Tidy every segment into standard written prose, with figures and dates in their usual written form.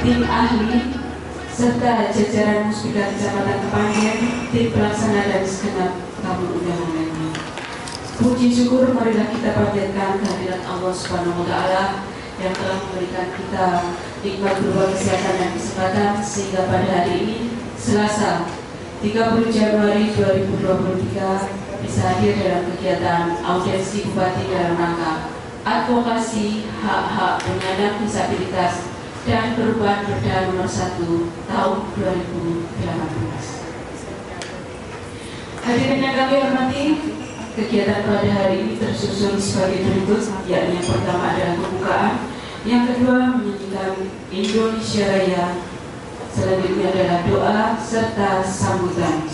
tim ahli, serta jajaran Musbika Kecamatan Kepanjen, tim pelaksana dan segenap tamu undangan lainnya. Puji syukur marilah kita panjatkan kehadirat Allah Subhanahu wa Ta'ala yang telah memberikan kita nikmat berupa kesehatan dan kesempatan sehingga pada hari ini Selasa 30 Januari 2023 bisa hadir dalam kegiatan audiensi Bupati dalam rangka advokasi hak-hak penyandang disabilitas dan perubahan Perda nomor 1 tahun 2018. Hadirin yang kami hormati, kegiatan pada hari ini tersusun sebagai berikut, yakni yang pertama adalah pembukaan, yang kedua menyanyikan Indonesia Raya, selanjutnya adalah doa serta sambutan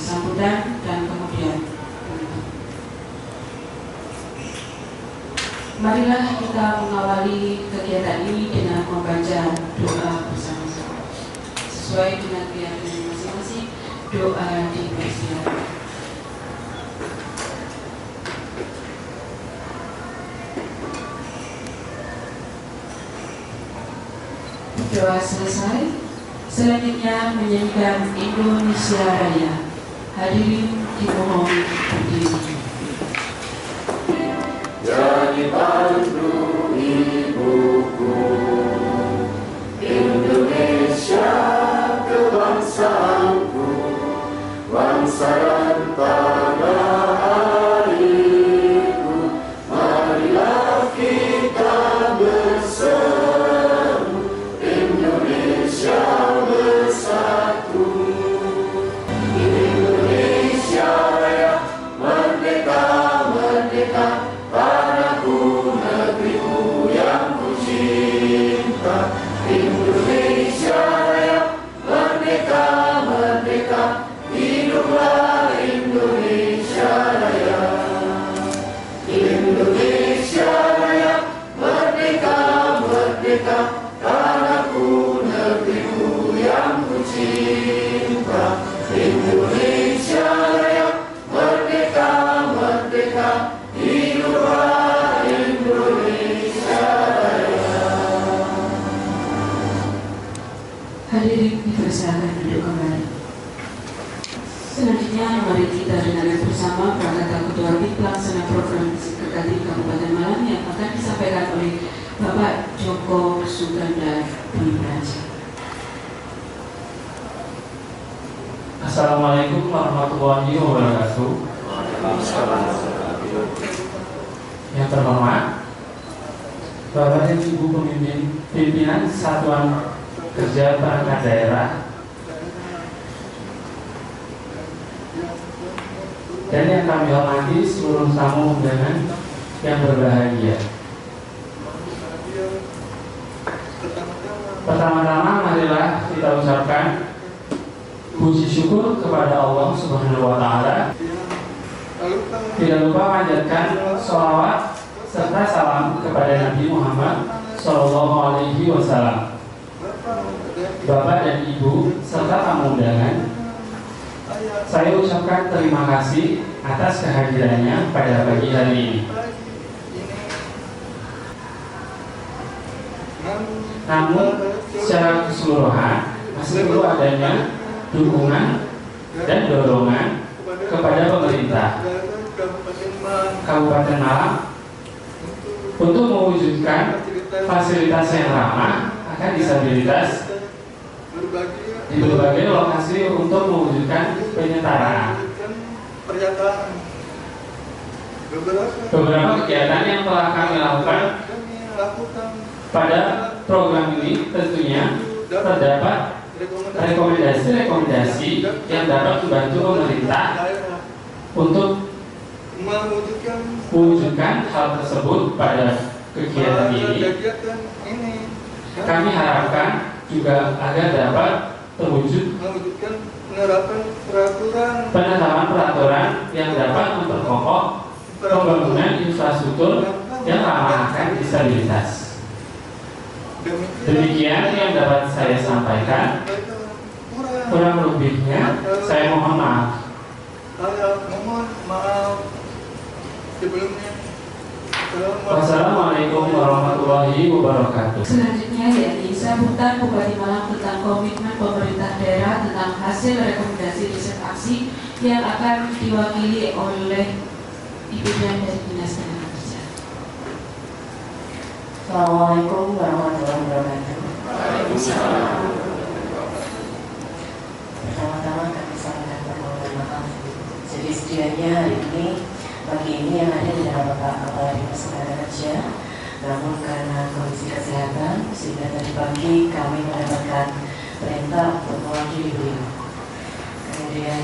dan kemudian marilah kita mengawali kegiatan ini dengan membaca doa bersama-sama sesuai dengan keyakinan masing-masing. Doa dipersilakan. Doa selesai, selanjutnya menyanyikan Indonesia Raya. Hadirin dimohon berdiri. Jadi bantu ibuku, Indonesia kebangsaanku, bangsa dan tanah airku. Marilah kita berseru, Indonesia bersatu. Indonesia Raya, merdeka, merdeka, tanahku, negeriku yang ku cinta. Indonesia Raya, merdeka, merdeka, hiduplah Indonesia Raya. Indonesia Raya, merdeka, merdeka, tanahku, negeriku yang ku cinta. Indonesia Raya, merdeka, merdeka, hiduplah Indonesia Raya. Hadirin dipersilakan duduk kembali. Selanjutnya mari kita dengarkan bersama Prakata Ketua Tim Pelaksana Program Sekretariat Kabupaten Malang yang akan disampaikan oleh Bapak Joko Suganda Dwi Praja. Assalamualaikum warahmatullahi wabarakatuh. Yang terhormat Bapak dan Ibu pimpinan Satuan Kerja Perangkat Daerah dan yang kami hormati seluruh tamu undangan yang berbahagia. Pertama-tama marilah kita ucapkan puji syukur kepada Allah Subhanahu wa Ta'ala. Tidak lupa panjatkan sholawat serta salam kepada Nabi Muhammad Sallallahu Alaihi Wasallam. Bapak dan Ibu serta tamu undangan, saya ucapkan terima kasih atas kehadirannya pada pagi hari ini. Namun secara keseluruhan masih perlu adanya dukungan dan dorongan kepada pemerintah Kabupaten Malang untuk mewujudkan fasilitas yang ramah akan disabilitas di berbagai lokasi untuk mewujudkan penyetaraan. Beberapa kegiatan yang telah kami lakukan pada program ini tentunya terdapat rekomendasi-rekomendasi yang dapat membantu pemerintah untuk mewujudkan hal tersebut pada kegiatan ini. Kami harapkan juga agar dapat terwujud penetapan peraturan yang dapat memperkokoh pembangunan infrastruktur yang ramah akan disabilitas. Demikian yang dapat saya sampaikan. Kurang lebihnya saya mohon maaf. Wassalamualaikum warahmatullahi wabarakatuh. Selanjutnya selanjutnya yakni sambutan Bupati Malang tentang komitmen pemerintah daerah tentang hasil rekomendasi riset aksi yang akan diwakili oleh Ibu dari Dinas Tenaga Kerja. Assalamualaikum warahmatullahi wabarakatuh. Waalaikumsalam. Pertama-tama kami sampaikan permohonan maaf. Jadi sedianya hari ini, pagi ini yang ada di dalam Bapak Kepala Dinas Tenaga Kerja, namun karena kondisi kesehatan, sehingga tadi pagi kami mendapatkan perintah untuk mewakili beliau. Kemudian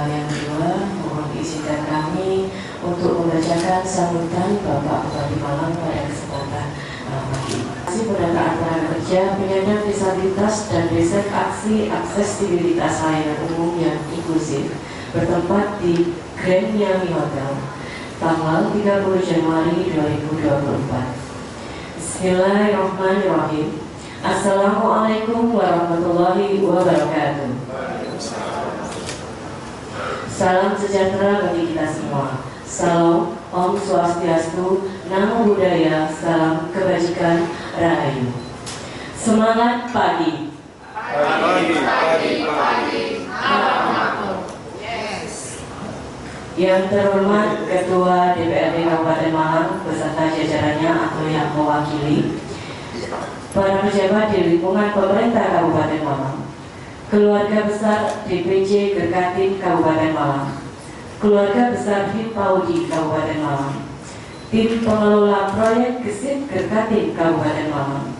yang kedua, mohon diizinkan kami untuk membacakan sambutan Bapak Bupati Malang pada kesempatan pagi ini. Aksi pendataan tenaga kerja, penyandang disabilitas dan riset aksi aksesibilitas layanan umum yang inklusif bertempat di Grand Miami Hotel tanggal 30 Januari 2024. Bismillahirrahmanirrahim. Assalamualaikum warahmatullahi wabarakatuh. Salam sejahtera bagi kita semua. Salam Om Swastiastu, Namo Buddhaya, salam kebajikan, Rahayu. Semangat pagi. Yang terhormat Ketua DPRD Kabupaten Malang beserta jajarannya atau yang mewakili, para pejabat di lingkungan pemerintah Kabupaten Malang, keluarga besar DPC Gerkatin Kabupaten Malang, keluarga besar Himpaudi Kabupaten Malang, tim pengelola proyek Gesit Gerkatin Kabupaten Malang,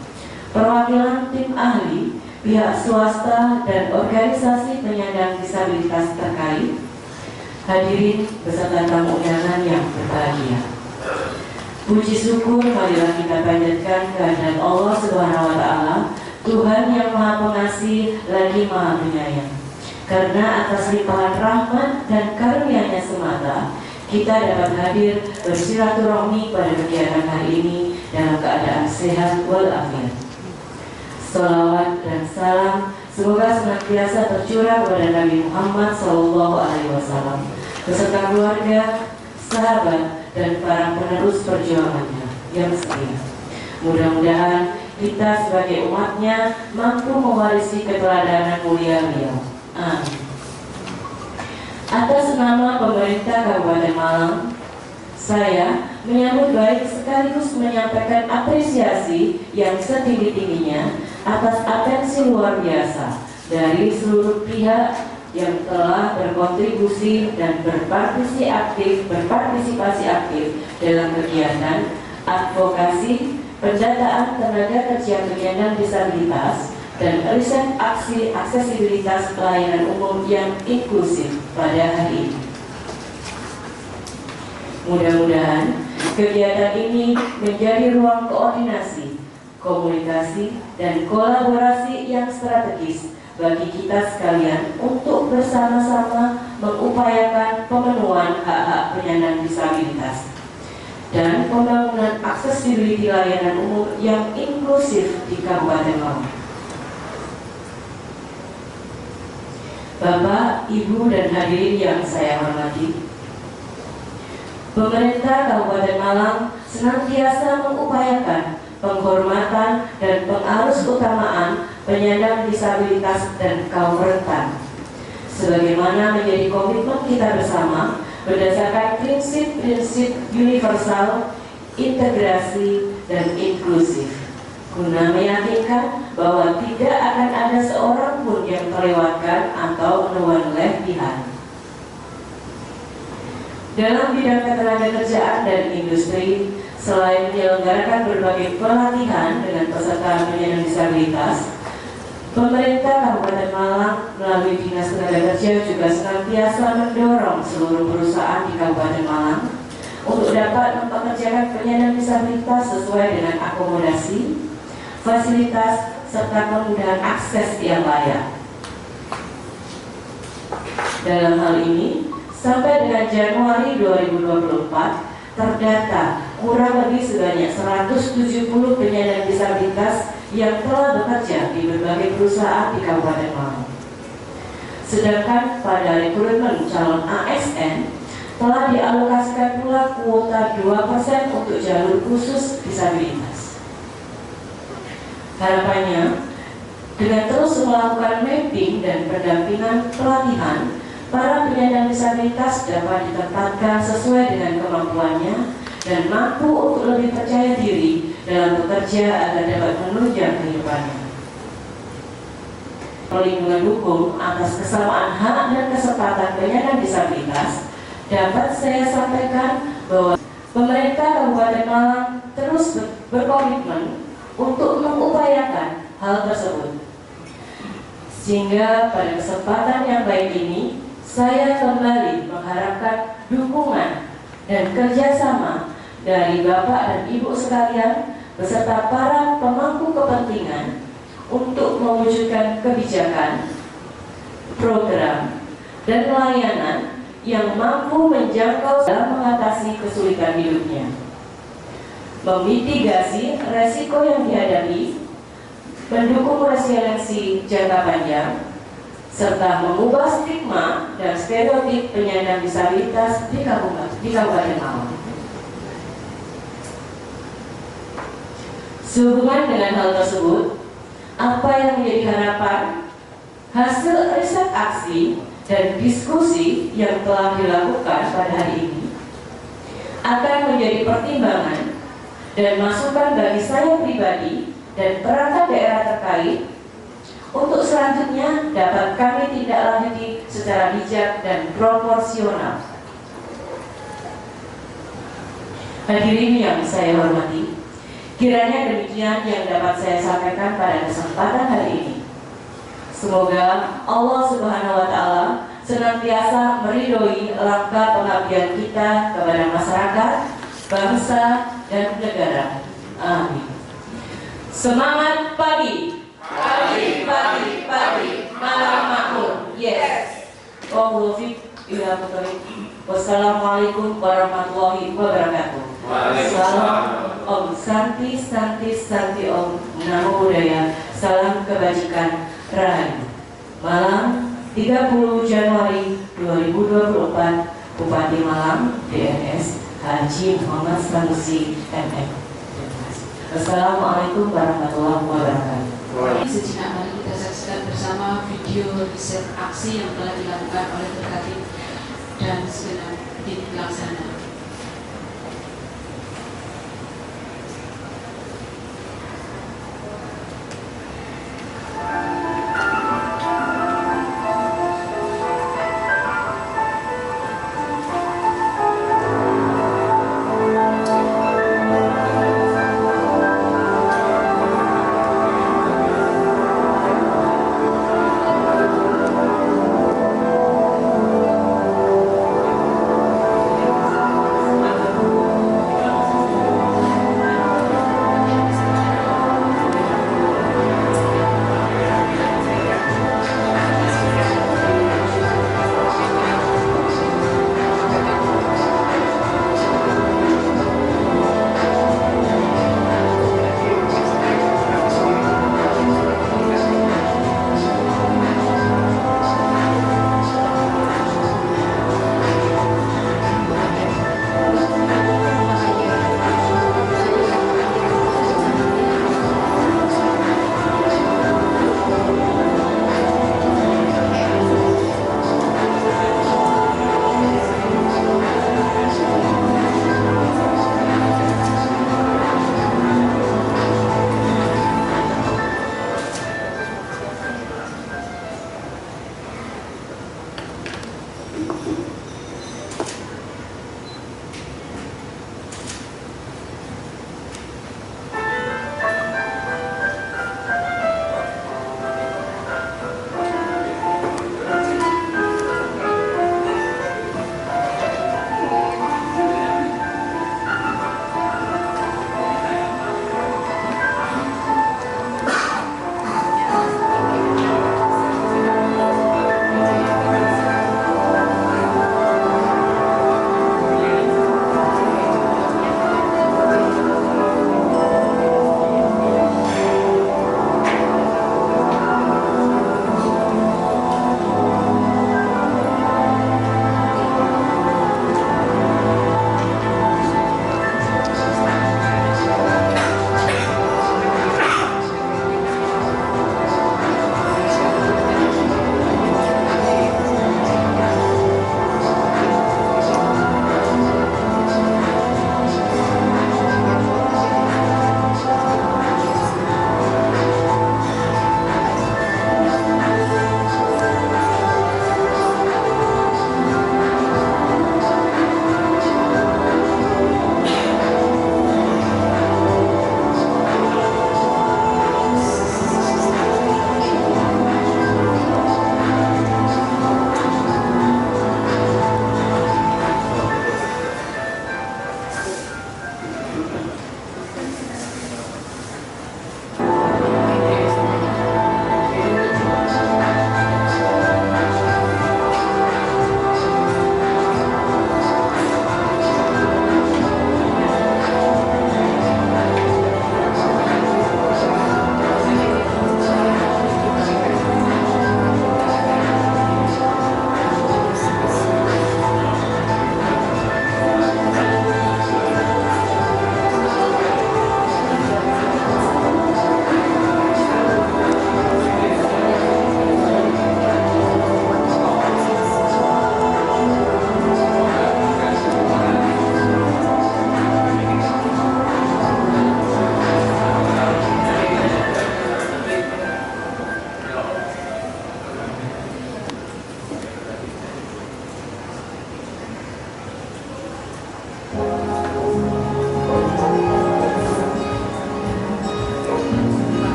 perwakilan tim ahli, pihak swasta dan organisasi penyandang disabilitas terkait, hadirin beserta tamu undangan yang berbahagia. Puji syukur marilah kita panjatkan kehadirat Allah Subhanahu wa Ta'ala, Tuhan yang Maha Pengasih lagi Maha Penyayang. Karena atas limpahan rahmat dan karunia-Nya semata, kita dapat hadir bersilaturahmi pada kegiatan hari ini dalam keadaan sehat walafiat. Shalawat dan salam semoga senantiasa tercurah kepada Nabi Muhammad SAW beserta keluarga, sahabat, dan para penerus perjuangannya yang setia. Mudah-mudahan kita sebagai umatnya mampu mewarisi keteladanan mulia beliau. Amin. Atas nama pemerintah Kabupaten Malang, saya menyambut baik sekaligus menyampaikan apresiasi yang setinggi-tingginya atas atensi luar biasa dari seluruh pihak yang telah berkontribusi dan berpartisipasi aktif dalam kegiatan advokasi pendataan tenaga kerja penyandang disabilitas dan riset aksi aksesibilitas pelayanan umum yang inklusif pada hari ini. Mudah-mudahan kegiatan ini menjadi ruang koordinasi, komunikasi, dan kolaborasi yang strategis bagi kita sekalian untuk bersama-sama mengupayakan pemenuhan hak-hak penyandang disabilitas dan pembangunan aksesibiliti layanan umum yang inklusif di Kabupaten Malang. Bapak, Ibu, dan hadirin yang saya hormati, pemerintah Kabupaten Malang senantiasa mengupayakan penghormatan dan pengarusutamaan penyandang disabilitas dan kaum rentan, sebagaimana menjadi komitmen kita bersama berdasarkan prinsip-prinsip universal, integrasi, dan inklusif, guna meyakinkan bahwa tidak akan ada seorang pun yang terlewatkan atau menelan pihak. Dalam bidang ketenagakerjaan dan industri, selain menyelenggarakan berbagai pelatihan dengan peserta penyandang disabilitas, pemerintah Kabupaten Malang melalui Dinas Tenaga Kerja juga senantiasa mendorong seluruh perusahaan di Kabupaten Malang untuk dapat mempekerjakan penyandang disabilitas sesuai dengan akomodasi, fasilitas, serta kemudahan akses yang layak. Dalam hal ini, sampai dengan Januari 2024, terdata kurang lebih sebanyak 170 penyandang disabilitas yang telah bekerja di berbagai perusahaan di Kabupaten Malang. Sedangkan pada rekrutmen calon ASN telah dialokasikan pula kuota 2% untuk jalur khusus disabilitas. Harapannya, dengan terus melakukan mapping dan pendampingan pelatihan, para penyandang disabilitas dapat ditempatkan sesuai dengan kemampuannya dan mampu untuk lebih percaya diri dalam bekerja agar dapat menunjang kehidupannya. Perlindungan hukum atas kesamaan hak dan kesempatan penyandang disabilitas, dapat saya sampaikan bahwa pemerintah Kabupaten Malang terus berkomitmen untuk mengupayakan hal tersebut. Sehingga pada kesempatan yang baik ini, saya kembali mengharapkan dukungan dan kerjasama dari Bapak dan Ibu sekalian beserta para pemangku kepentingan untuk mewujudkan kebijakan, program, dan layanan yang mampu menjangkau dalam mengatasi kesulitan hidupnya, memitigasi resiko yang dihadapi, mendukung resiliensi jangka panjang, serta mengubah stigma dan stereotip penyandang disabilitas di Kabupaten Malang. Sehubungan dengan hal tersebut, apa yang menjadi harapan, hasil riset aksi dan diskusi yang telah dilakukan pada hari ini akan menjadi pertimbangan dan masukan bagi saya pribadi dan perangkat daerah terkait untuk selanjutnya dapat kami tindak lanjuti secara bijak dan proporsional. Hadirin yang saya hormati, kiranya demikian yang dapat saya sampaikan pada kesempatan hari ini. Semoga Allah Subhanahu wa Ta'ala senantiasa meridhoi langkah pengabdian kita kepada masyarakat, bangsa, dan negara. Amin. Semangat pagi, pagi, pagi, pagi, malam makmur. Yes. Wassalamualaikum warahmatullahi wabarakatuh. Salam Om Santi, Santi, Santi Om Namo Buddhaya. Salam kebajikan Rahayu. Malam 30 Januari 2024, Bupati Malang, DNS Haji Muhammad Sanusi MM. Assalamualaikum warahmatullahi wabarakatuh. Sejenak mari kita saksikan bersama video riset aksi yang telah dilakukan oleh Terkatib dan segenap tim pelaksana.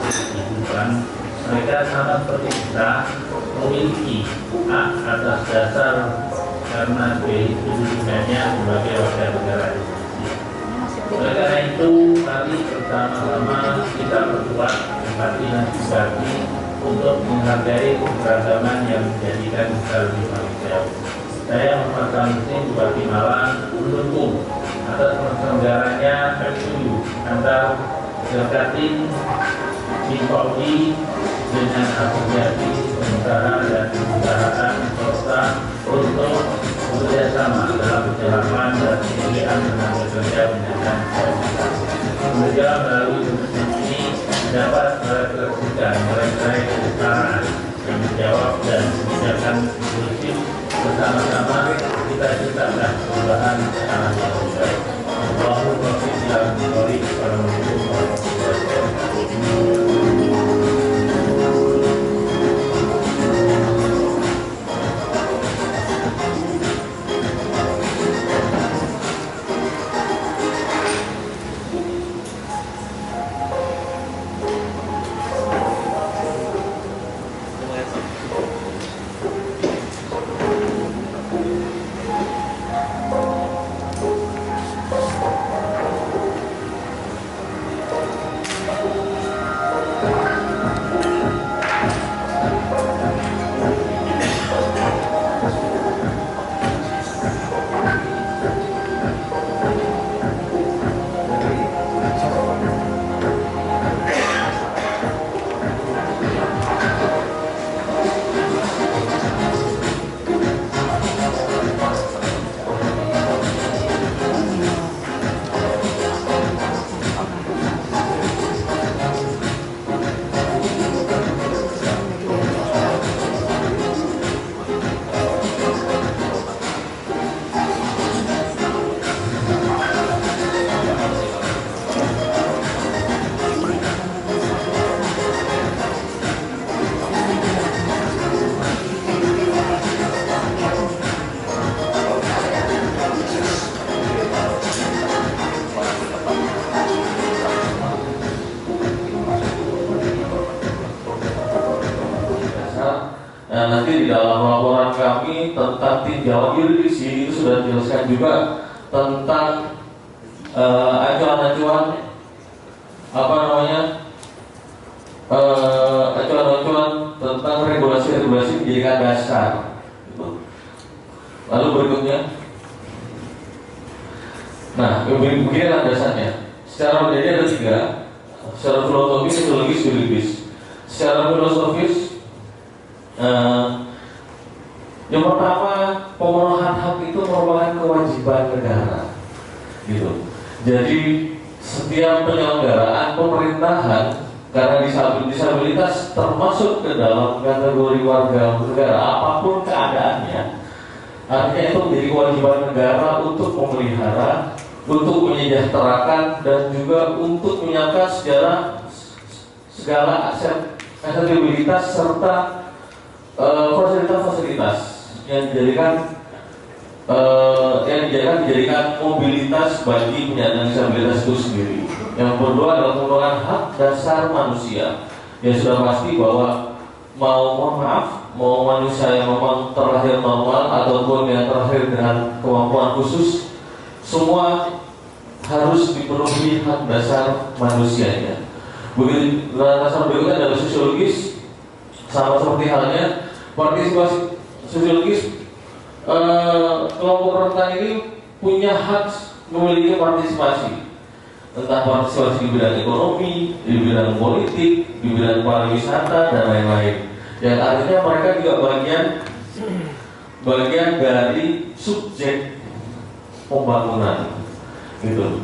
kehidupan, mereka sama seperti kita memiliki hak atas dasar karena kehidupannya sebagai warga negara Indonesia. Oleh karena itu, mari bersama-sama kita berbuat empati dan simpati untuk menghargai keberagaman yang menjadikan kita lebih manusiawi. Saya Muhammad Sanusi Bupati Malang mendukung atas terselenggaranya MOU antar Jakarta Polri dengan asosiasi pengusaha dan perusahaan swasta untuk bekerjasama dalam penyelenggaraan dan penyediaan tenaga kerja penyandang disabilitas. Semoga melalui proses ini dapat merefleksikan nilai-nilai kesetaraan yang menjawab dan kebijakan inklusif bersama-sama kita ciptakan perubahan secara yang lebih baik. Allahumma sholli ala Muhammad. Nah, nanti di dalam laporan kami tentang tinjauan yuridis ini sudah dijelaskan juga tentang acuan-acuan acuan-acuan tentang regulasi-regulasi pendidikan dasar. Lalu berikutnya, nah begini landasannya. Secara menjadi ada 3, secara filosofis, sosiologis, juridis. Secara filosofis, yang pertama, pemenuhan hak itu merupakan kewajiban negara, gitu. Jadi setiap penyelenggaraan pemerintahan karena disabilitas termasuk ke dalam kategori warga negara apapun keadaannya, artinya itu menjadi kewajiban negara untuk memelihara, untuk menyejahterakan dan juga untuk menyiapkan segala aksesibilitas serta fasilitas-fasilitas yang dijadikan mobilitas bagi penyandang disabilitas itu sendiri. Yang kedua adalah merupakan hak dasar manusia. Ya sudah pasti bahwa mohon maaf, mau manusia yang memang terlahir normal ataupun yang terlahir dengan kemampuan khusus, semua harus dipenuhi hak dasar manusianya. Begitu dasar berikutnya adalah sosiologis, sama seperti halnya partisipasi sosiologis. Kelompok rentan ini punya hak memiliki partisipasi, entah partisipasi di bidang ekonomi, di bidang politik, di bidang pariwisata dan lain-lain. Yang artinya mereka juga bagian dari subjek pembangunan, gitu.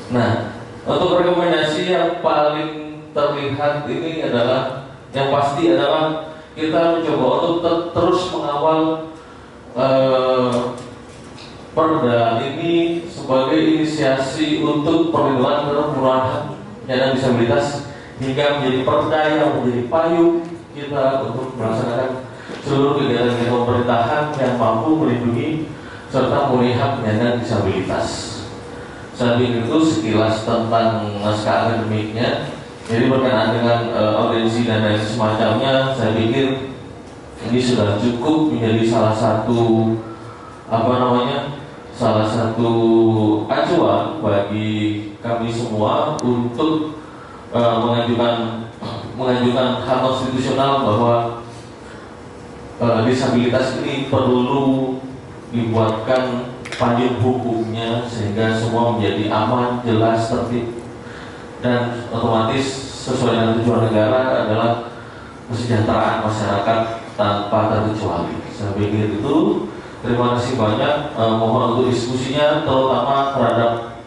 Nah, untuk rekomendasi yang paling terlihat ini adalah, yang pasti adalah kita mencoba untuk terus mengawal perda ini sebagai inisiasi untuk perlindungan terhadap pemenuhan hak penyandang disabilitas hingga menjadi perda yang menjadi payung kita untuk melaksanakan seluruh kegiatan pemerintahan yang mampu melindungi serta melihat penyandang disabilitas. Saya pikir itu sekilas tentang naskah akademiknya. Jadi berkenaan dengan audiensi dan lain semacamnya, saya pikir ini sudah cukup menjadi salah satu acuan bagi kami semua untuk mengajukan hak konstitusional bahwa disabilitas ini perlu dibuatkan payung hukumnya sehingga semua menjadi aman, jelas, tertib, dan otomatis sesuai dengan tujuan negara adalah kesejahteraan masyarakat tanpa terkecuali. Saya pikir itu. Terima kasih banyak. Mohon untuk diskusinya, terutama terhadap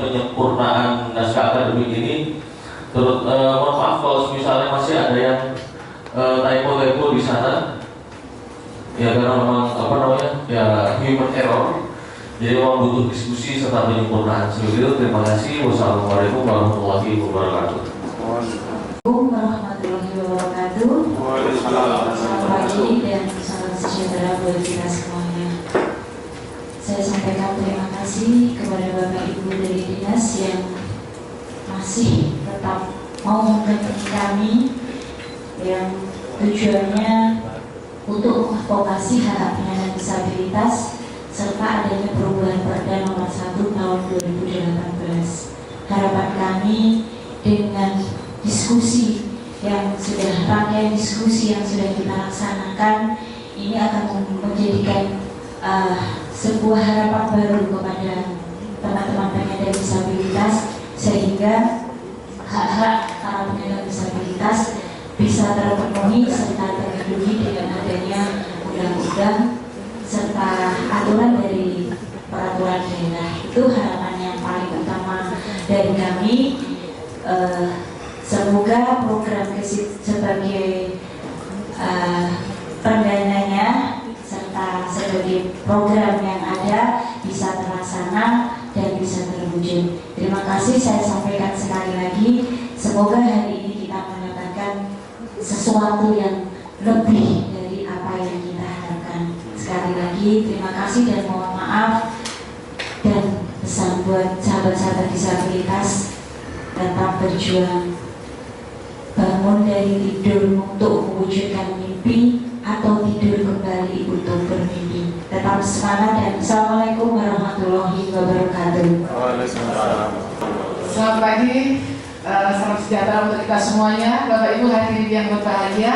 penyempurnaan naskah akademik ini. Mohon maaf kalau misalnya masih ada yang typo di sana. Ya karena memang human error. Jadi memang butuh diskusi serta penyempurnaan. Seperti itu. Terima kasih. Wassalamualaikum warahmatullahi wabarakatuh. Assalamualaikum warahmatullahi wabarakatuh. Selamat pagi dan salam sejahtera buat kita semuanya. Saya sampaikan terima kasih kepada Bapak Ibu dari dinas yang masih tetap mau mendampingi kami, yang tujuannya untuk mengadvokasi hak penyandang disabilitas serta adanya perubahan Perda Nomor 1 Tahun 2018. Harapan kami dengan diskusi yang sudah rangkaian diskusi yang sudah kita laksanakan ini akan menjadikan sebuah harapan baru kepada teman-teman penyandang disabilitas sehingga hak-hak para penyandang disabilitas bisa terpenuhi serta terlindungi dengan adanya undang-undang serta aturan dari peraturan daerah. Itu harapan yang paling utama dari kami. Semoga program KESIP sebagai pendananya serta sebagai program yang ada bisa terlaksana dan bisa terwujud. Terima kasih saya sampaikan sekali lagi. Semoga hari ini kita mendapatkan sesuatu yang lebih dari apa yang kita harapkan. Sekali lagi terima kasih dan mohon maaf, dan pesan buat sahabat-sahabat disabilitas, tetap berjuang, bangun dari tidur untuk mewujudkan mimpi atau tidur kembali untuk bermimpi. Tetap semangat dan Assalamualaikum warahmatullahi wabarakatuh. Selamat pagi, salam sejahtera untuk kita semuanya. Bapak Ibu hadirin yang berbahagia,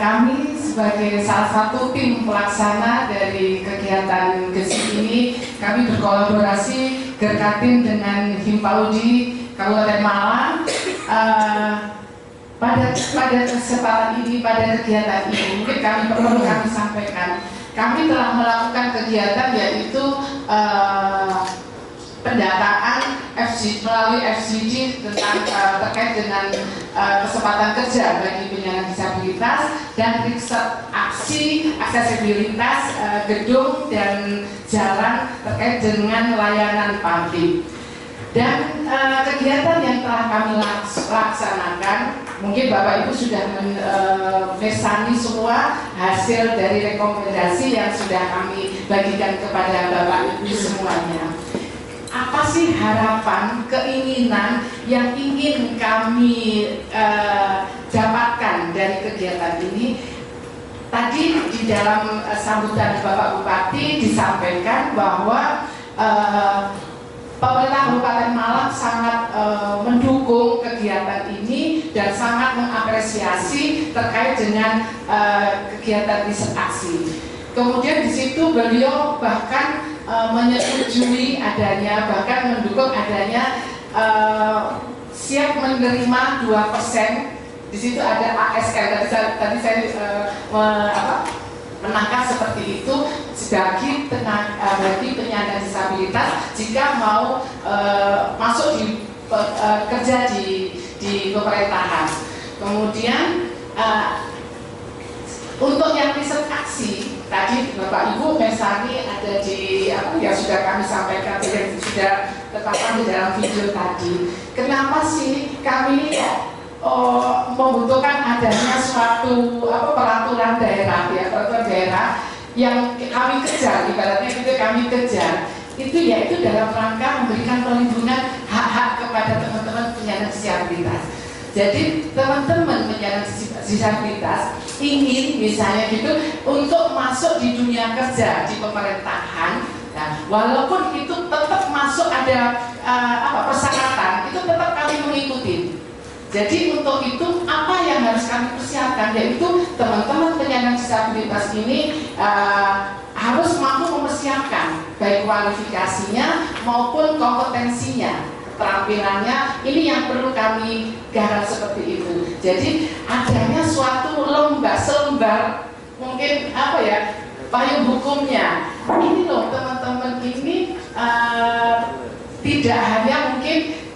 kami sebagai salah satu tim pelaksana dari kegiatan KESIP ini, kami berkolaborasi Gerkatim dengan Himpaudi Kabupaten Malang. Pada kesempatan ini, pada kegiatan ini, mungkin perlu kami sampaikan, kami telah melakukan kegiatan yaitu pendataan melalui FGD tentang terkait dengan kesempatan kerja bagi penyandang disabilitas dan riset aksi aksesibilitas gedung dan jalan terkait dengan layanan publik. Dan kegiatan yang telah kami laksanakan, mungkin Bapak Ibu sudah memersani semua hasil dari rekomendasi yang sudah kami bagikan kepada Bapak Ibu semuanya. Apa sih harapan, keinginan yang ingin kami dapatkan dari kegiatan ini? Tadi di dalam sambutan Bapak Bupati disampaikan bahwa pemerintah Kabupaten Malang sangat mendukung kegiatan ini dan sangat mengapresiasi terkait dengan kegiatan riset aksi. Kemudian di situ beliau bahkan menyetujui adanya, bahkan mendukung adanya siap menerima 2%. Di situ ada ASL. Tadi saya menangkap seperti itu bagi penyandang disabilitas jika mau masuk di kerja di pemerintahan. Kemudian untuk yang riset aksi tadi Bapak Ibu Mesani ada di yang sudah kami sampaikan, yang sudah terpampang di dalam video tadi. Kenapa sih kami membutuhkan adanya suatu peraturan daerah, ya, peraturan daerah yang kami kejar, ibaratnya itu kami kejar, itu yaitu dalam rangka memberikan perlindungan hak-hak kepada teman-teman penyandang disabilitas. Jadi teman-teman penyandang disabilitas ingin misalnya gitu untuk masuk di dunia kerja di pemerintahan, nah, walaupun itu tetap masuk ada persyaratan, itu tetap kami mengikuti. Jadi untuk itu apa yang harus kami persiapkan, yaitu teman-teman penyandang disabilitas ini harus mampu mempersiapkan baik kualifikasinya maupun kompetensinya, keterampilannya. Ini yang perlu kami garap seperti itu. Jadi adanya suatu selembar mungkin payung hukumnya. Ini loh teman-teman ini tidak hanya mungkin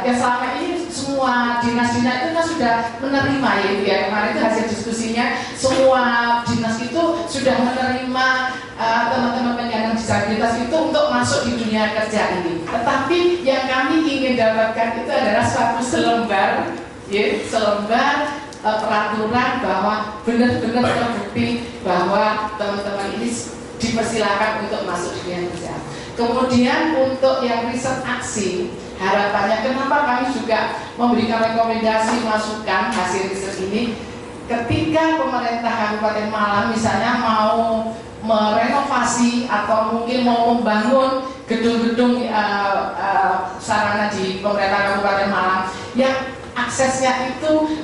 yang selama ini semua dinas-dinas itu kan sudah menerima ya kemarin itu hasil diskusinya, semua dinas itu sudah menerima teman-teman penyandang disabilitas itu untuk masuk di dunia kerja ini. Tetapi yang kami ingin dapatkan itu adalah suatu selembar peraturan bahwa benar-benar terbukti bahwa teman-teman ini dipersilakan untuk masuk di dunia kerja. Kemudian untuk yang riset aksi, harapannya kenapa kami juga memberikan rekomendasi masukan hasil riset ini, ketika pemerintah Kabupaten Malang misalnya mau merenovasi atau mungkin mau membangun gedung-gedung sarana di pemerintah Kabupaten Malang yang aksesnya itu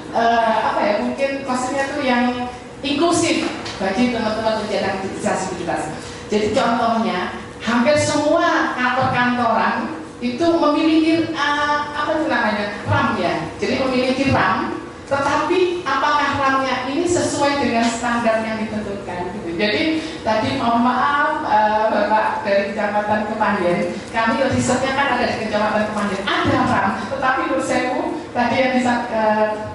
mungkin maksudnya itu yang inklusif bagi teman-teman penyandang disabilitas. Jadi contohnya hampir semua kantor-kantoran itu memiliki RAM ya. Jadi memiliki RAM, tetapi apakah RAM-nya ini sesuai dengan standar yang ditentukan? Gitu. Jadi tadi mohon maaf Bapak dari Kecamatan Kepanjen, kami risetnya kan ada di Kecamatan Kepanjen, ada RAM, tetapi menurut saya tadi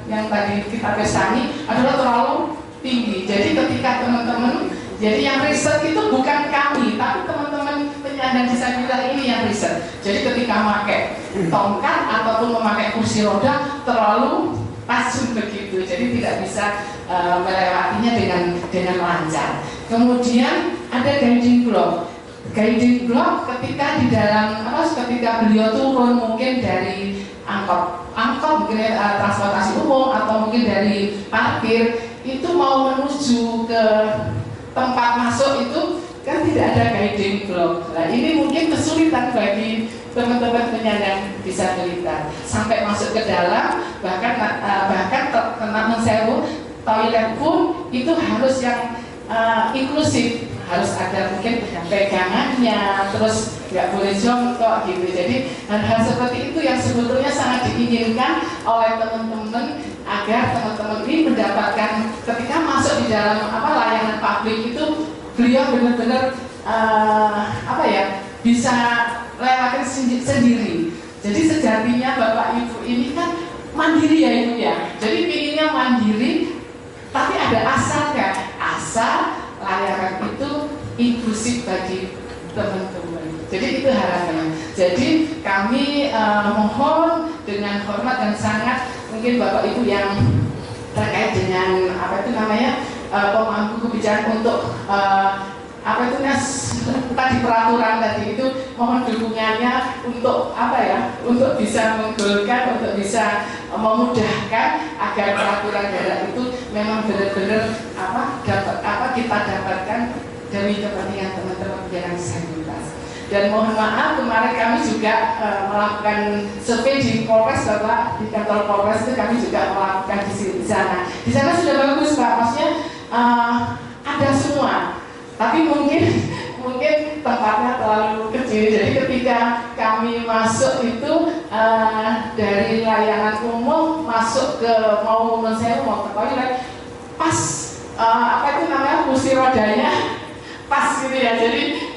yang tadi kita pesani adalah terlalu tinggi. Jadi ketika teman-teman, jadi yang riset itu bukan kami, tapi teman-teman penyandang disabilitas ini yang riset. Jadi ketika memakai tongkat ataupun memakai kursi roda terlalu pasung begitu, jadi tidak bisa melewatinya dengan lancar. Kemudian ada guiding block. Guiding block ketika di dalam ketika beliau turun mungkin dari angkot mungkin transportasi umum atau mungkin dari parkir itu mau menuju ke tempat masuk itu kan tidak ada guiding block. Nah ini mungkin kesulitan bagi teman-teman penyandang disabilitas sampai masuk ke dalam, bahkan terkena mensewu toilet pun itu harus yang inklusif, harus ada mungkin pegangannya, terus nggak boleh jongkok gitu. Jadi hal-hal seperti itu yang sebetulnya sangat diinginkan oleh teman-teman agar teman-teman ini mendapatkan ketika masuk di dalam layanan publik itu beliau benar-benar bisa lewatin sendiri. Jadi sejatinya Bapak Ibu ini kan mandiri ya Ibu ya. Jadi pinginnya mandiri, tapi ada asalnya, asal layanan itu inklusif bagi teman-teman. Jadi itu harapannya. Jadi kami mohon dengan hormat dan sangat mungkin Bapak Ibu yang terkait dengan pemangku kebijakan untuk tadi peraturan tadi itu mohon dukungannya untuk untuk bisa menggolkan, untuk bisa memudahkan agar peraturan daerah itu memang benar-benar kita dapatkan demi kepentingan teman-teman penyandang disabilitas. Dan mohon maaf kemarin kami juga melakukan survei di Polres, Bapak, di kantor Polres itu kami juga melakukan di sana. Di sana sudah bagus Pak, maksudnya ada semua. Tapi mungkin tempatnya terlalu kecil. Jadi ketika kami masuk itu dari layanan umum masuk ke mau ke toilet, pas kursi rodanya pas gitu ya. Jadi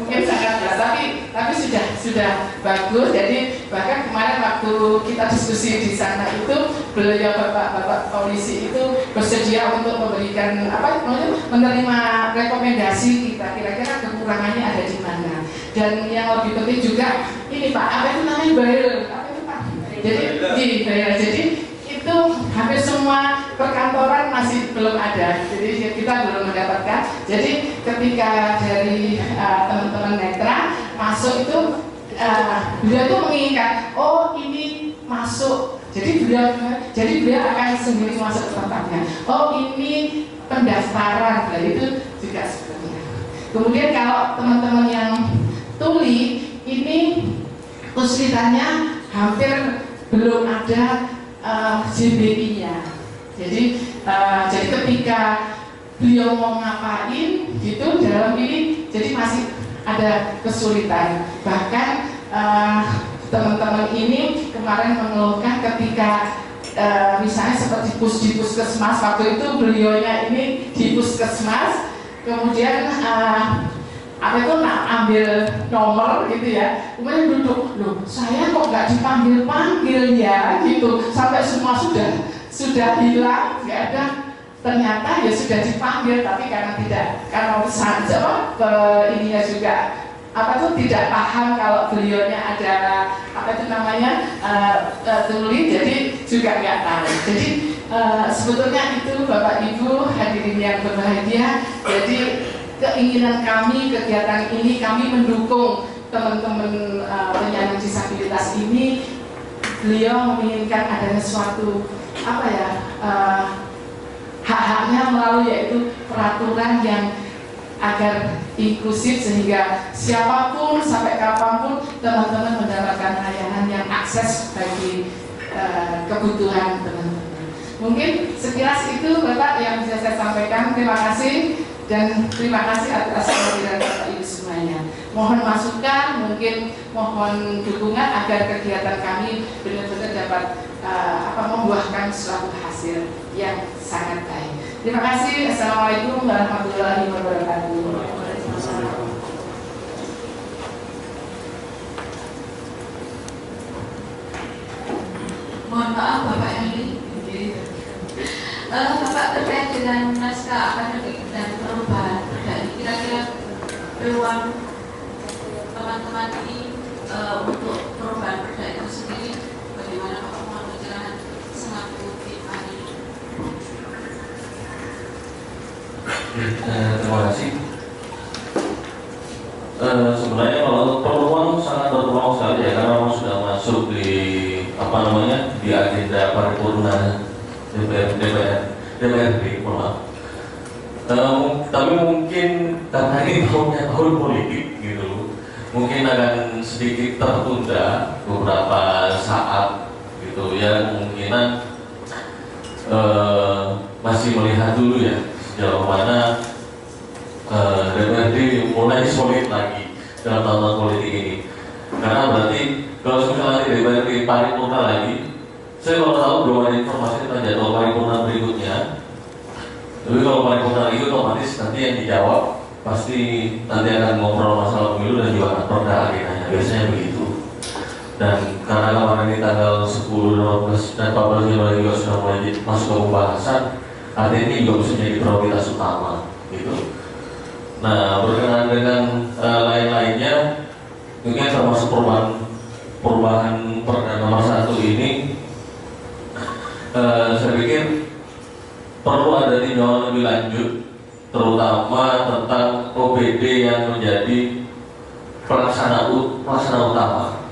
mungkin sangat berat, tapi sudah bagus. Jadi bahkan kemarin waktu kita diskusi di sana itu beliau bapak polisi itu bersedia untuk memberikan menerima rekomendasi kita, kira-kira kekurangannya ada di mana. Dan yang lebih penting juga ini Pak, braille, Pak? Jadi itu hampir semua perkantoran masih belum ada, jadi kita belum mendapatkan. Jadi ketika dari teman-teman netra masuk itu, beliau itu menginginkan, oh ini masuk, jadi beliau akan sendiri masuk ke tempatnya. Oh ini pendaftaran, nah itu juga sebenarnya. Kemudian kalau teman-teman yang tuli, ini kesulitannya hampir belum ada JBI-nya. Jadi ketika beliau mau ngapain gitu dalam ini, jadi masih ada kesulitan. Bahkan teman-teman ini kemarin mengeluhkan ketika misalnya seperti di puskesmas, waktu itu beliaunya ini di puskesmas, kemudian apa itu ambil nomor gitu ya, kemudian duduk, loh saya kok nggak dipanggil ya gitu, sampai semua sudah hilang, nggak ada, ternyata ya sudah dipanggil, tapi karena saja ininya juga apa tuh tidak paham kalau beliaunya ada apa itu namanya tuli, jadi juga nggak tahu. Jadi sebetulnya itu Bapak Ibu hadirin yang berbahagia, jadi keinginan kami, kegiatan ini kami mendukung teman-teman penyandang disabilitas ini. Beliau menginginkan adanya suatu apa ya, hak-haknya melalui yaitu peraturan yang agar inklusif, sehingga siapapun sampai kapanpun teman-teman mendapatkan layanan yang akses bagi kebutuhan teman-teman. Mungkin sekilas itu Bapak yang bisa saya sampaikan. Terima kasih. Dan terima kasih atas kehadiran Bapak Ibu semuanya. Mohon masukan, mungkin mohon dukungan agar kegiatan kami benar-benar dapat membuahkan suatu hasil yang sangat baik. Terima kasih. Assalamualaikum warahmatullahi wabarakatuh. Mohon maaf Bapak Eli. Bapak terkait dengan naskah akademik dan perubahan perda, kira-kira peluang teman-teman ini untuk perubahan perda itu sendiri bagaimana Bapak mohon pencerahan selaku tim ahli? Terima kasih. Sebenarnya kalau peluang sangat berpeluang sekali ya, karena memang sudah masuk di di agenda paripurna DPRD, tapi mungkin karena ini tahun politik gitu, mungkin akan sedikit tertunda beberapa saat gitu ya, kemungkinan masih melihat dulu ya sejauh mana DPRD mulai solid lagi dalam tahun politik ini. Karena berarti kalau misalnya DPRD paripurna lagi, saya kalau tahu belum ada informasi tentang jadwal paripurna berikutnya. Tapi kalau paripurna itu otomatis nanti yang dijawab pasti nanti akan ngobrol masalah pemilu dan juga perda agendanya, biasanya begitu. Dan karena kemarin ini tanggal 10, 12, dan 14 Januari juga sudah mulai masuk ke pembahasan, artinya ini juga bisa menjadi prioritas utama gitu. Nah, berkenaan dengan lain-lainnya, mungkin termasuk perubahan perda nomor 1 ini, saya pikir perlu ada tinjauan lebih lanjut, terutama tentang OPD yang menjadi pelaksana utama.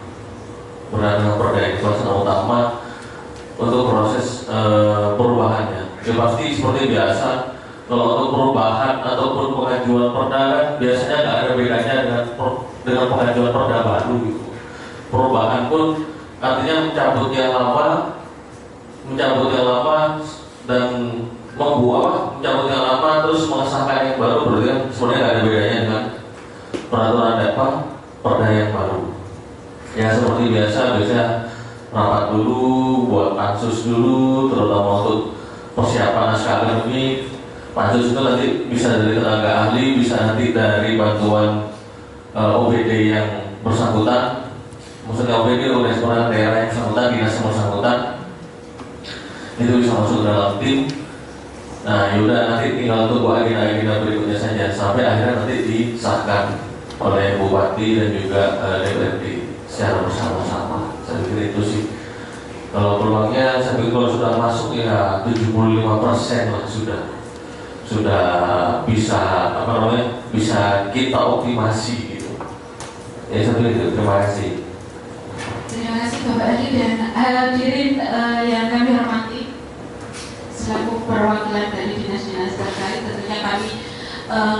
Berdasarkan perda ini pelaksana utama untuk proses perubahannya. Ya pasti seperti biasa, kalau untuk perubahan ataupun pengajuan perda kan biasanya nggak ada bedanya dengan pengajuan perda baru gitu. Perubahan pun artinya mencabut yang lama dan mencabut yang lama terus mengesahkan yang baru, berarti kan sebenarnya nggak ada bedanya dengan peraturan perda yang baru. Ya seperti biasa rapat dulu, buat pansus dulu, terutama untuk persiapan naskah akademik. Pansus itu nanti bisa dari tenaga ahli, bisa nanti dari bantuan OPD yang bersangkutan. Maksudnya OPD oleh sekolah daerah yang bersangkutan, dinas yang bersangkutan, itu bisa masuk ke dalam tim. Nah yaudah, nanti tinggal tunggu agenda berikutnya saja sampai akhirnya nanti disahkan oleh Bupati dan juga DPRD secara bersama-sama. Saya pikir itu sih Kalau peluangnya saya pikir kalau sudah masuk ya 75% lah sudah bisa bisa kita optimasi gitu. Ya seperti itu. Terima kasih. Terima kasih Bapak Adi dan hadirin yang kami hormati. Selaku perwakilan dari dinas-dinas terkait, tentunya kami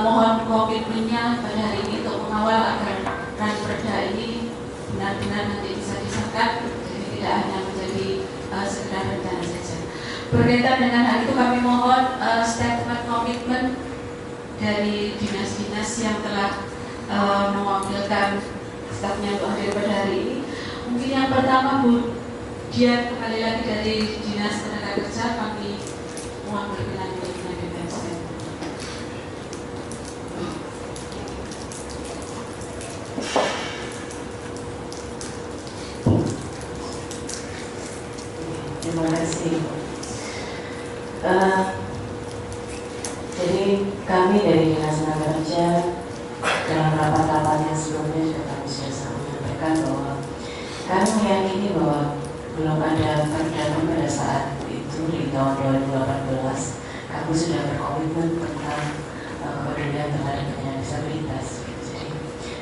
mohon komitmennya pada hari ini untuk mengawal agar Perda ini benar-benar nanti bisa disahkan, jadi tidak hanya menjadi sekedar rencana saja. Berkaitan dengan hal itu kami mohon statement komitmen dari dinas-dinas yang telah mewakilkan stafnya untuk hadir pada hari ini. Mungkin yang pertama Bu Dian, kembali lagi dari Dinas Tenaga Kerja, kami mohon berkenan untuk menyampaikan statement. Terima kasih. Jadi kami dari Dinas Tenaga Kerja dalam rapat-rapat yang sebelumnya juga kami sudah menyampaikan bahwa kami meyakini bahwa belum ada perda pada saat itu di tahun 2018 kami sudah berkomitmen tentang kepedulian terhadap penyandang disabilitas. Jadi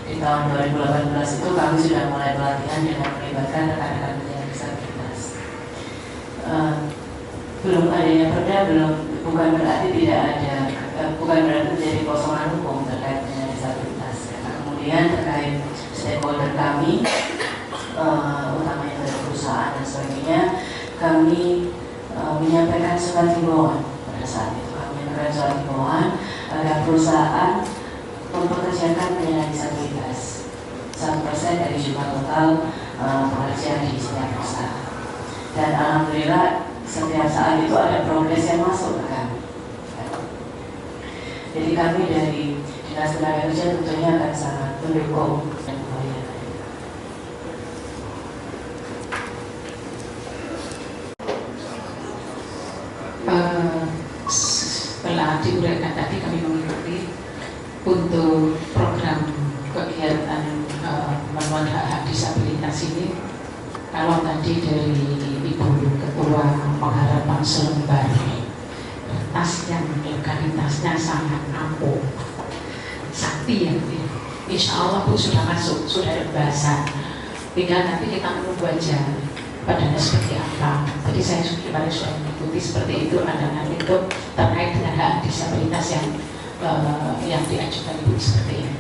di tahun 2018 itu kami sudah mulai pelatihan dengan melibatkan rekan-rekan penyandang disabilitas. Belum adanya perda bukan berarti tidak ada, bukan berarti menjadi kosongan hukum terkait penyandang disabilitas. Karena kemudian terkait stakeholder kami, utamanya dari perusahaan dan sebagainya, kami menyampaikan surat himbauan pada saat itu. Kami menyampaikan surat himbauan agar perusahaan mempekerjakan penyandang disabilitas 1% dari jumlah total pekerja di setiap perusahaan. Dan alhamdulillah setiap saat itu ada progres yang masuk ke kami. Jadi kami dari Dinas Tenaga Kerja tentunya akan sangat mendukung dan membayar. Setelah diuraikan tadi kami mengikuti untuk program kegiatan pemenuhan hak disabilitas ini. Kalau tadi dari Ibu Ketua Pengharapan selembar kertas yang legalitasnya sangat ampuh, sakti ya, insya Allah Bu sudah masuk, sudah ada bahasan. Tinggal nanti kita menunggu aja padanya seperti apa. Jadi saya sudah mengikuti seperti itu, ada nanti itu terkait dengan hak disabilitas yang diajukan Ibu seperti ini.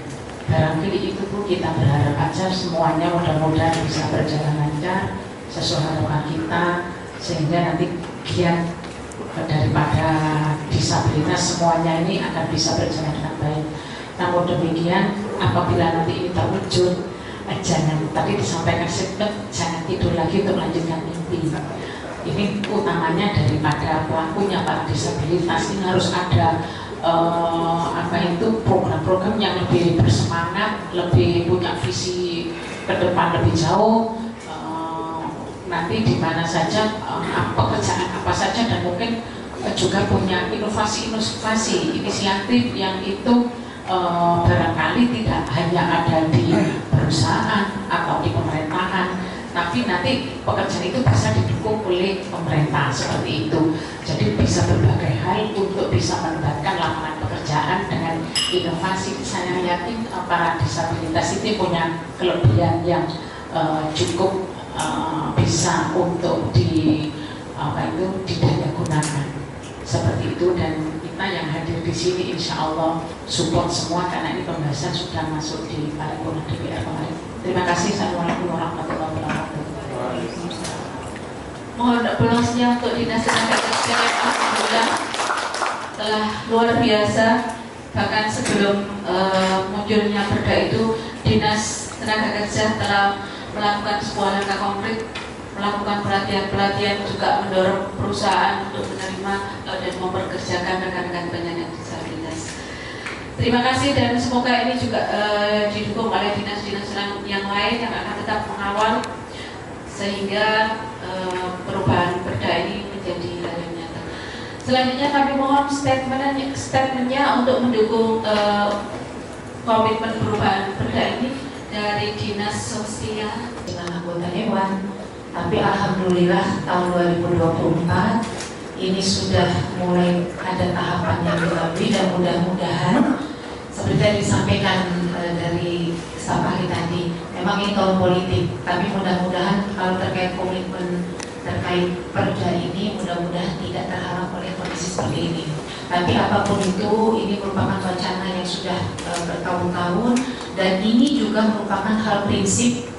Barangkali itu Bu, kita berharap aja semuanya mudah-mudahan bisa berjalan lancar sesuai harapan kita, sehingga nanti giat daripada disabilitas semuanya ini akan bisa berjalan dengan baik. Namun demikian, apabila nanti ini terwujud, jangan tadi disampaikan jangan tidur lagi untuk melanjutkan mimpi. Ini utamanya daripada pelakunya para disabilitas ini harus ada program-program yang lebih bersemangat, lebih punya visi ke depan lebih jauh, nanti di mana saja pekerjaan apa saja, dan mungkin juga punya inovasi-inovasi inisiatif yang itu barangkali tidak hanya ada di perusahaan atau di pemerintahan, tapi nanti pekerjaan itu bisa didukung oleh pemerintah seperti itu. Jadi bisa berbagai hal untuk bisa mendapatkan lapangan pekerjaan dengan inovasi. Saya yakin para disabilitas itu punya kelebihan yang cukup bisa untuk didaya gunakan seperti itu. Dan kita yang hadir di sini insya Allah support semua, karena ini pembahasan sudah masuk di paripurna DPR kemarin. Terima kasih. Assalamualaikum warahmatullahi wabarakatuh. Mohon aplausnya untuk Dinas Tenaga Kerja yang alhamdulillah telah luar biasa. Bahkan sebelum munculnya perda itu, Dinas Tenaga Kerja telah melakukan sebuah langkah konkret, melakukan pelatihan-pelatihan, juga mendorong perusahaan untuk menerima dan memperkerjakan rekan-rekan penyandang disabilitas. Terima kasih, dan semoga ini juga didukung oleh dinas-dinas yang lain yang akan tetap mengawal sehingga perubahan perda ini menjadi hal yang nyata. Selanjutnya kami mohon statementnya untuk mendukung komitmen perubahan perda ini dari Dinas Sosial dengan anggota Dewan, Tapi alhamdulillah tahun 2024 ini sudah mulai ada tahapan yang dilalui, dan mudah-mudahan seperti yang disampaikan dari staf ahli tadi, memang ini tahun politik, tapi mudah-mudahan kalau terkait komitmen terkait perda ini mudah-mudahan tidak terhalang oleh kondisi seperti ini. Tapi apapun itu, ini merupakan wacana yang sudah bertahun-tahun, dan ini juga merupakan hal prinsip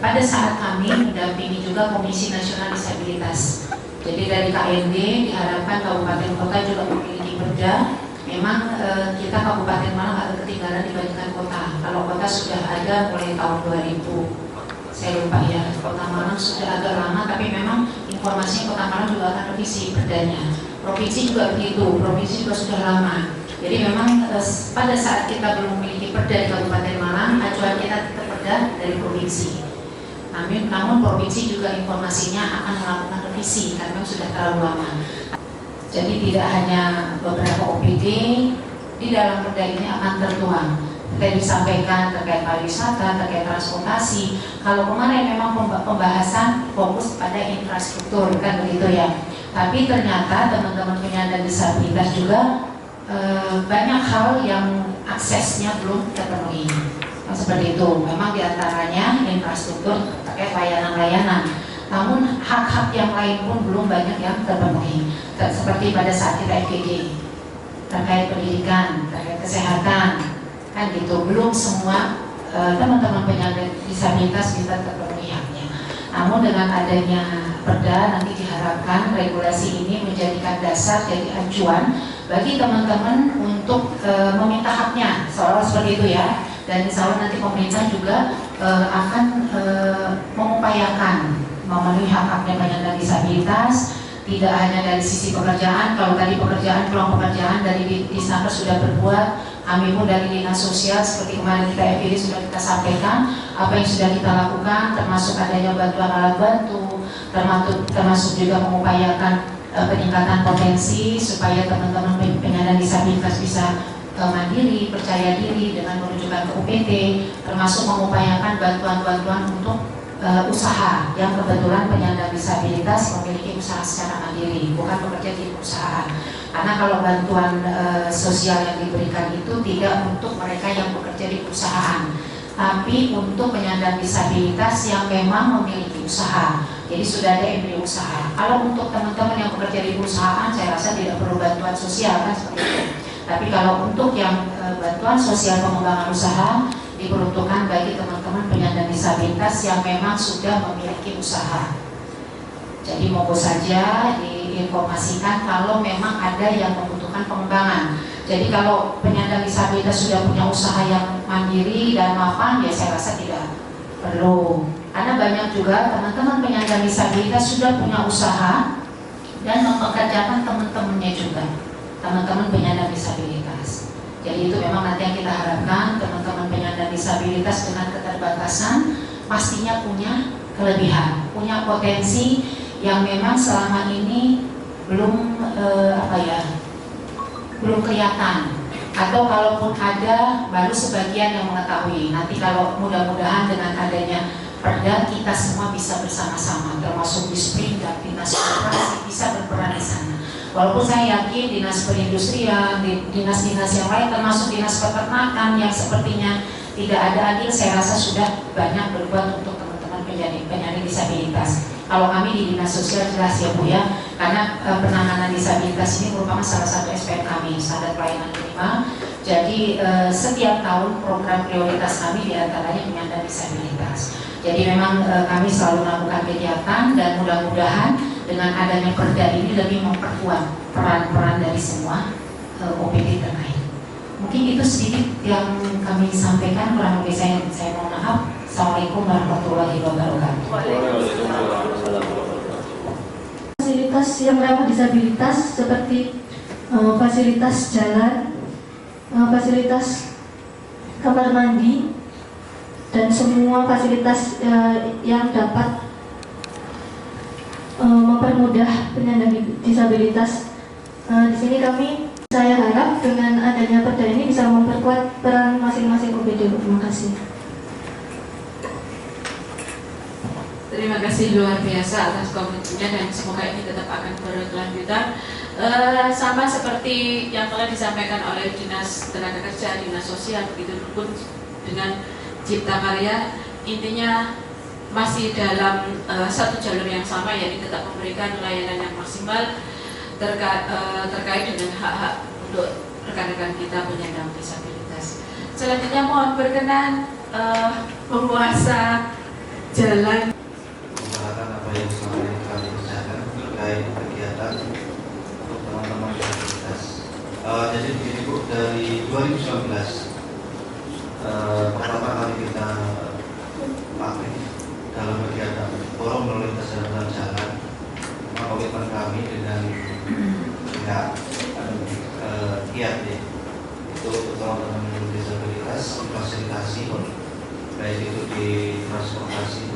pada saat kami mendampingi juga Komisi Nasional Disabilitas. Jadi dari KND diharapkan kabupaten kota juga memiliki perda. Memang kita Kabupaten Malang agak ketinggalan dibandingkan kota. Kalau kota sudah ada mulai tahun 2000, saya lupa ya. Kota Malang sudah agak lama, tapi memang informasi Kota Malang juga akan revisi perdanya. Provinsi juga begitu, provinsi juga sudah lama. Jadi memang pada saat kita belum memiliki perda di Kabupaten Malang, acuan kita tetap perda dari provinsi. Namun provinsi juga informasinya akan melakukan revisi karena sudah terlalu lama. Jadi tidak hanya beberapa OPD di dalam perda ini akan tertuang. Kita disampaikan terkait pariwisata, terkait transportasi. Kalau kemarin memang pembahasan fokus pada infrastruktur, kan begitu ya. Tapi ternyata teman-teman penyandang disabilitas juga banyak hal yang aksesnya belum terpenuhi. Seperti itu, memang diantaranya infrastruktur terkait layanan-layanan. Namun hak-hak yang lain pun belum banyak yang terpenuhi. Seperti pada saat kita FGD, terkait pendidikan, terkait kesehatan, kan gitu. Belum semua teman-teman penyandang disabilitas bisa terpenuhi haknya. Namun dengan adanya perda, nanti diharapkan regulasi ini menjadikan dasar, jadi acuan bagi teman-teman untuk meminta haknya, seolah seperti itu ya. Dan insya Allah nanti pemerintah juga akan mengupayakan memenuhi hak-haknya penyandang disabilitas, tidak hanya dari sisi pekerjaan. Kalau tadi pekerjaan, peluang pekerjaan dari Disnaker sudah berbuat, kami pun dari Dinas Sosial seperti kemarin kita FGD sudah kita sampaikan apa yang sudah kita lakukan, termasuk adanya bantuan alat bantu, termasuk juga mengupayakan peningkatan potensi supaya teman-teman penyandang disabilitas bisa mandiri, percaya diri dengan menunjukkan ke UPT, termasuk mengupayakan bantuan-bantuan untuk usaha yang kebetulan penyandang disabilitas memiliki usaha secara mandiri, bukan bekerja di perusahaan. Karena kalau bantuan sosial yang diberikan itu tidak untuk mereka yang bekerja di perusahaan, tapi untuk penyandang disabilitas yang memang memiliki usaha. Jadi sudah ada embrio usaha. Kalau untuk teman-teman yang bekerja di perusahaan, saya rasa tidak perlu bantuan sosial kan seperti itu. Tapi kalau untuk yang bantuan sosial pengembangan usaha diperuntukkan bagi teman-teman penyandang disabilitas yang memang sudah memiliki usaha. Jadi monggo saja diinformasikan kalau memang ada yang membutuhkan pengembangan. Jadi kalau penyandang disabilitas sudah punya usaha yang mandiri dan mapan, ya saya rasa tidak perlu. Karena banyak juga teman-teman penyandang disabilitas sudah punya usaha dan mempekerjakan teman-temannya juga, teman-teman penyandang disabilitas. Jadi itu memang nanti yang kita harapkan, teman-teman penyandang disabilitas dengan keterbatasan pastinya punya kelebihan, punya potensi yang memang selama ini belum belum kelihatan, atau kalaupun ada baru sebagian yang mengetahui. Nanti kalau mudah-mudahan dengan adanya perda kita semua bisa bersama-sama, termasuk Disprin dan Dinas Koperasi bisa berperan di sana. Walaupun saya yakin Dinas Perindustrian, dinas-dinas yang lain termasuk Dinas Peternakan yang sepertinya tidak ada adil, saya rasa sudah banyak berbuat untuk teman-teman penyandang disabilitas. Kalau kami di Dinas Sosial jelas ya Bu ya, karena penanganan disabilitas ini merupakan salah satu SPM kami, standar pelayanan minimal. Jadi setiap tahun program prioritas kami diantaranya penyandang disabilitas. Jadi memang kami selalu melakukan kegiatan dan mudah-mudahan dengan adanya perda ini lebih memperkuat peran-peran dari semua OPD terkait. Mungkin itu sedikit yang kami sampaikan, kurang lebih saya mohon maaf. Assalamualaikum warahmatullahi wabarakatuh. Fasilitas yang ramah disabilitas seperti fasilitas jalan, fasilitas kamar mandi, dan semua fasilitas yang dapat mempermudah penyandang disabilitas. Di sini saya harap dengan adanya perda ini bisa memperkuat peran masing-masing OPD. Terima kasih. Terima kasih luar biasa atas komitmennya dan semoga ini tetap akan berkelanjutan. Sama seperti yang telah disampaikan oleh Dinas Tenaga Kerja, Dinas Sosial, begitu pun dengan Cipta Karya, intinya masih dalam satu jalur yang sama, yaitu tetap memberikan layanan yang maksimal terkait dengan hak-hak untuk rekan-rekan kita penyandang disabilitas. Selanjutnya mohon berkenan penguasa jalan apa yang selama ini kami kerjakan terkait kegiatan untuk teman-teman disabilitas. Jadi begini Bu, dari 2019 pertama kali kita pakai dalam kegiatan forum lalu lintas dan jalan, komitmen kami dengan pihak kiat itu untuk teman-teman disabilitas fasilitasi baik itu di transportasi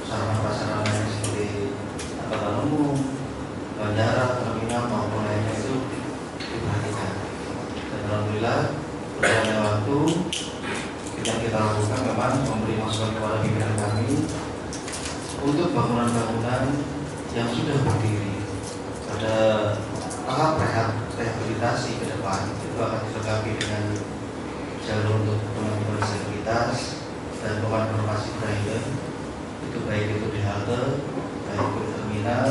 sarana prasarana yang seperti angkutan umum, bandara, terminal maupun lainnya itu diperhatikan. Dan alhamdulillah berjalannya waktu yang kita lakukan memang memberi masukan kepada pimpinan kami untuk bangunan-bangunan yang sudah berdiri pada tahap rehabilitasi ke depan itu akan dilengkapi dengan jalur untuk teman-teman disabilitas dan papan informasi braille. Itu baik itu di halte, baik itu di terminal.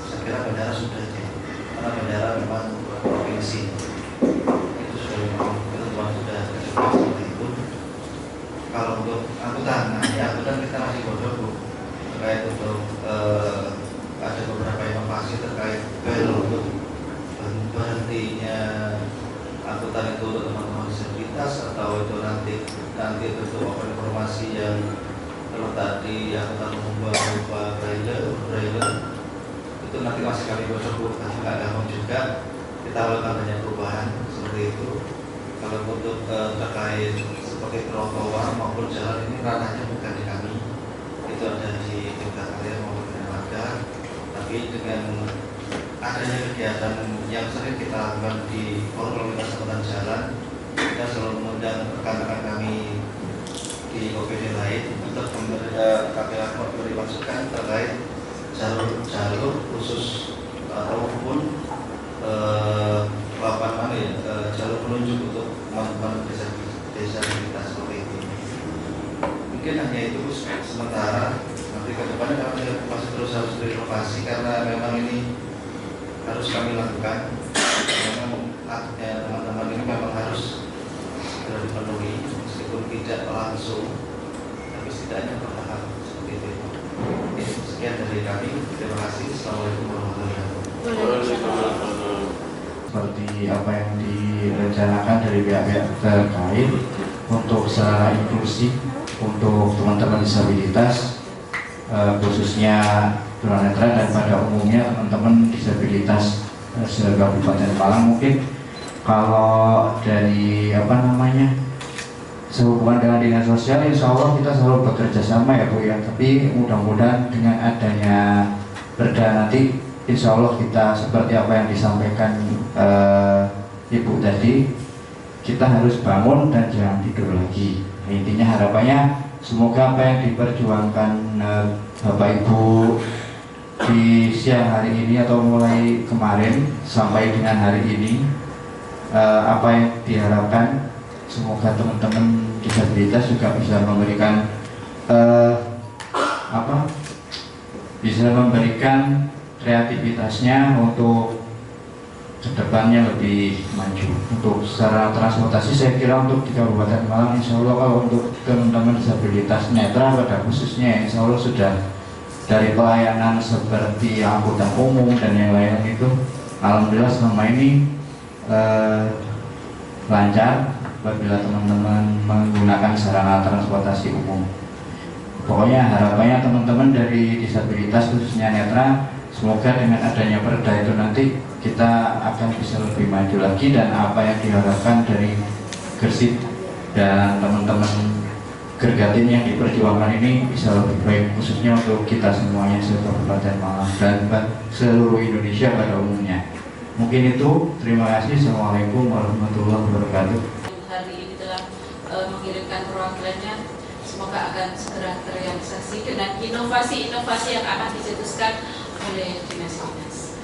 Saya kira bandara sudah ya, karena bandara memang provinsi itu sudah memang ketentuan sudah seperti itu. Kalau untuk angkutan, nah ya angkutan kita masih bodoh Bu, terkait untuk ada beberapa inovasi terkait bel untuk berhentinya angkutan itu untuk teman-teman disabilitas atau itu nanti untuk informasi yang kalau tadi angkutan umum berupa braille itu nanti masih kami bocor Bu, nanti nggak gampang juga kita lakukan banyak perubahan seperti itu. Kalau untuk terkait seperti trotoar maupun jalan ini ranahnya bukan di kami, itu ada di Cipta Karya maupun di warga. Tapi dengan adanya kegiatan yang sering kita lakukan di forum lalu lintas angkutan jalan, kita selalu mengundang rekan-rekan kami di OPD lain untuk memberi masukan terkait jalur khusus ataupun jalur penunjuk untuk teman-teman disabilitas seperti ini. Mungkin hanya itu sementara. Nanti ke depannya kami masih terus harus berinovasi karena memang ini harus kami lakukan. Memang teman-teman ini memang harus segera dipenuhi meskipun tidak langsung, tapi setidaknya bertahap seperti itu. Sekian dari kami. Terima kasih. Assalamualaikum warahmatullahi wabarakatuh. Seperti apa yang direncanakan dari pihak-pihak terkait untuk secara inklusif untuk teman-teman disabilitas, khususnya tunanetra dan pada umumnya teman-teman disabilitas se-Kabupaten Malang. Mungkin kalau dari sehubungan dengan dinas sosial, insya Allah kita selalu bekerja sama ya Bu ya. Tapi mudah-mudahan dengan adanya perda nanti, insya Allah kita seperti apa yang disampaikan Ibu tadi, kita harus bangun dan jangan tidur lagi. Intinya harapannya semoga apa yang diperjuangkan Bapak Ibu di siang hari ini atau mulai kemarin sampai dengan hari ini, apa yang diharapkan, semoga teman-teman disabilitas juga bisa memberikan bisa memberikan kreativitasnya untuk kedepannya lebih maju. Untuk secara transportasi saya kira untuk di Kabupaten Malang, insya Allah kalau untuk teman-teman disabilitas netra pada khususnya, insya Allah sudah dari pelayanan seperti angkutan umum dan yang lain itu, alhamdulillah selama ini lancar apabila teman-teman menggunakan sarana transportasi umum. Pokoknya harapannya teman-teman dari disabilitas khususnya netra, semoga dengan adanya perda itu nanti kita akan bisa lebih maju lagi, dan apa yang diharapkan dari Gersik dan teman-teman Gergatin yang diperjuangkan ini bisa lebih baik, khususnya untuk kita semuanya se-Kabupaten Malang dan seluruh Indonesia pada umumnya. Mungkin itu, terima kasih. Assalamualaikum warahmatullahi wabarakatuh. Hari ini telah mengirimkan perwakilannya. semoga akan segera terrealisasi dengan inovasi-inovasi yang akan dicetuskan oleh dinas-dinas.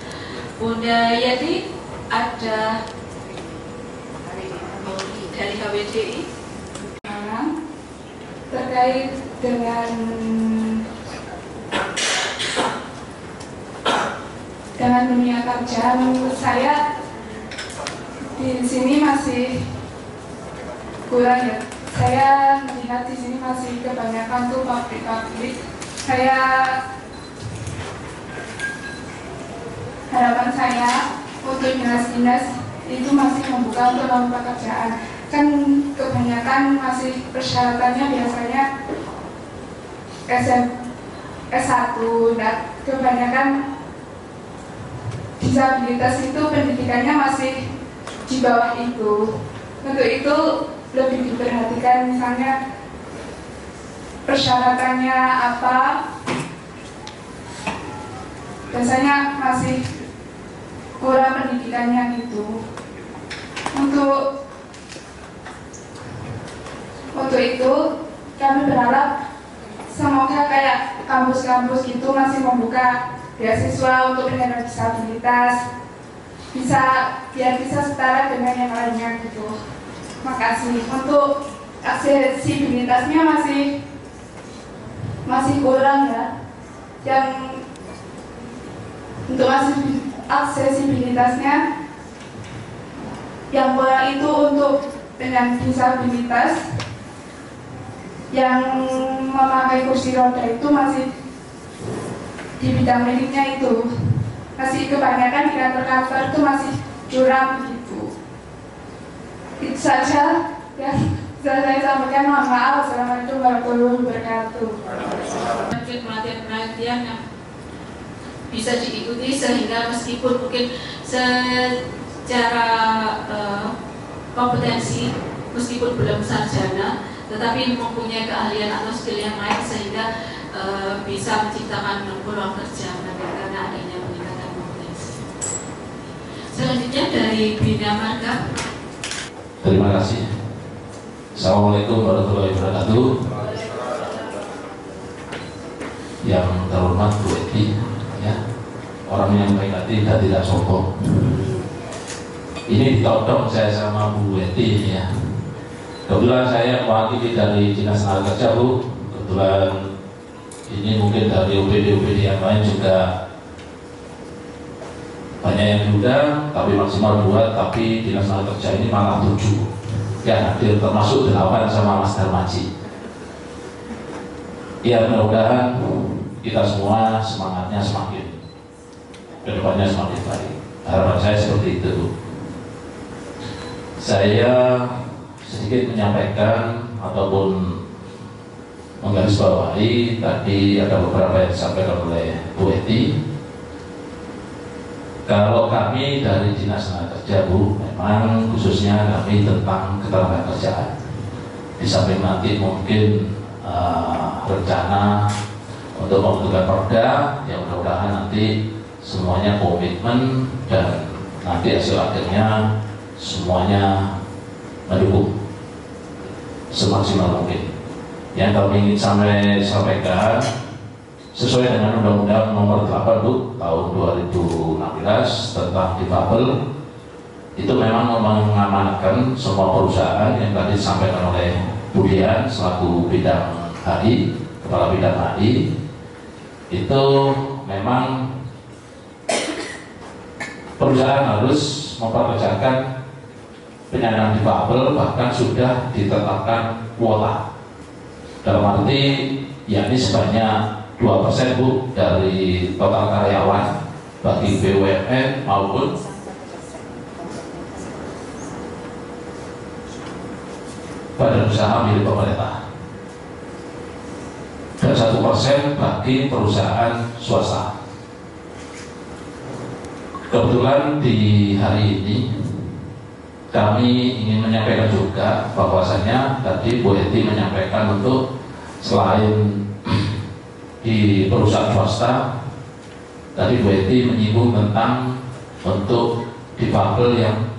Bunda Yati, ada dari HWDI terkait dengan dunia kerja. Menurut saya di sini masih kurang ya. Saya melihat di sini masih kebanyakan tuh pabrik-pabrik. Harapan saya untuk dinas-dinas itu masih membuka untuk lapangan pekerjaan. Kan kebanyakan masih persyaratannya biasanya S1, dan kebanyakan disabilitas itu pendidikannya masih di bawah itu. Untuk itu lebih diperhatikan, misalnya persyaratannya apa, biasanya masih kurang pendidikannya gitu. Untuk itu kami berharap semoga kayak kampus-kampus gitu masih membuka beasiswa untuk penyandang disabilitas, biar bisa setara dengan yang lainnya gitu. Makasih. Untuk aksesibilitasnya masih kurang ya. Untuk aksesibilitasnya yang kurang itu untuk penyandang disabilitas yang memakai kursi roda itu masih di bidang mediknya itu masih kebanyakan di kantor-kantor itu masih curang begitu. Itu saja yang saya sampaikan. Mohon maaf. Assalamualaikum warahmatullahi wabarakatuh. Pelatihan yang bisa diikuti sehingga meskipun mungkin secara kompetensi meskipun belum sarjana, tetapi mempunyai keahlian atau skill yang lain sehingga bisa menciptakan peluang kerja karena adanya peningkatan kompetensi. Selanjutnya dari Bina Marga. Terima kasih. Assalamualaikum warahmatullahi wabarakatuh. Yang terhormat Bu Eti, ya, orang yang baik hati dan tidak sombong. Ini ditodong saya sama Bu Eti ya. Kebetulan saya mewakili dari Dinas Tenaga Kerja, Bu. Kebetulan ini mungkin dari UPD yang lain juga banyak yang diundang, tapi maksimal 2, tapi Dinas Tenaga Kerja ini malah 7 yang hadir, termasuk 8 sama Mas Darmaji. Ya, mudah-mudahan kita semua semangatnya semakin kedepannya semakin baik. Harapan saya seperti itu. Saya sedikit menyampaikan ataupun menggarisbawahi tadi ada beberapa yang disampaikan oleh Bu Eti. Kalau kami dari Dinas Tenaga Kerja, Bu, memang khususnya kami tentang ketenagakerjaan. Di samping nanti mungkin rencana untuk pembentukan perda, yang mudah-mudahan nanti semuanya komitmen dan nanti hasil akhirnya semuanya mendukung semaksimal mungkin. Yang kami ingin sampaikan sesuai dengan Undang-Undang Nomor 8 tahun 2016 tentang difabel, itu memang mengamanatkan semua perusahaan yang tadi disampaikan oleh Bu Dian selaku bidang HI, kepala bidang HI, itu memang perusahaan harus memperkerjakan penyandang difabel, bahkan sudah ditetapkan kuota. Dalam arti yakni sebanyak 2% Bu dari total karyawan bagi BUMN maupun badan usaha milik pemerintah, dan 1% bagi perusahaan swasta. Kebetulan di hari ini kami ingin menyampaikan juga bahwasanya tadi Bu Eti menyampaikan untuk selain di perusahaan swasta, tadi Bu Eti menyinggung tentang untuk difabel yang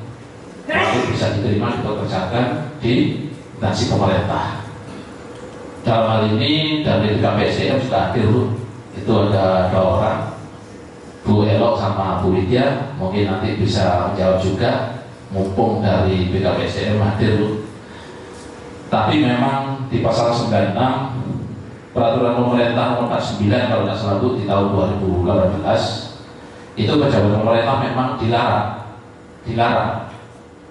bisa diterima dipekerjakan di instansi pemerintah. dalam hal ini dari KPSDM juga hadir Bu. Itu ada 2 orang, Bu Elok sama Bu Widya, mungkin nanti bisa menjawab juga, mumpung dari BKPSDM hadir Bu. Tapi memang di pasal 96 Peraturan Pemerintah Nomor 49 kalau tidak salah Bu, di tahun 2018, itu pejabat pemerintah memang dilarang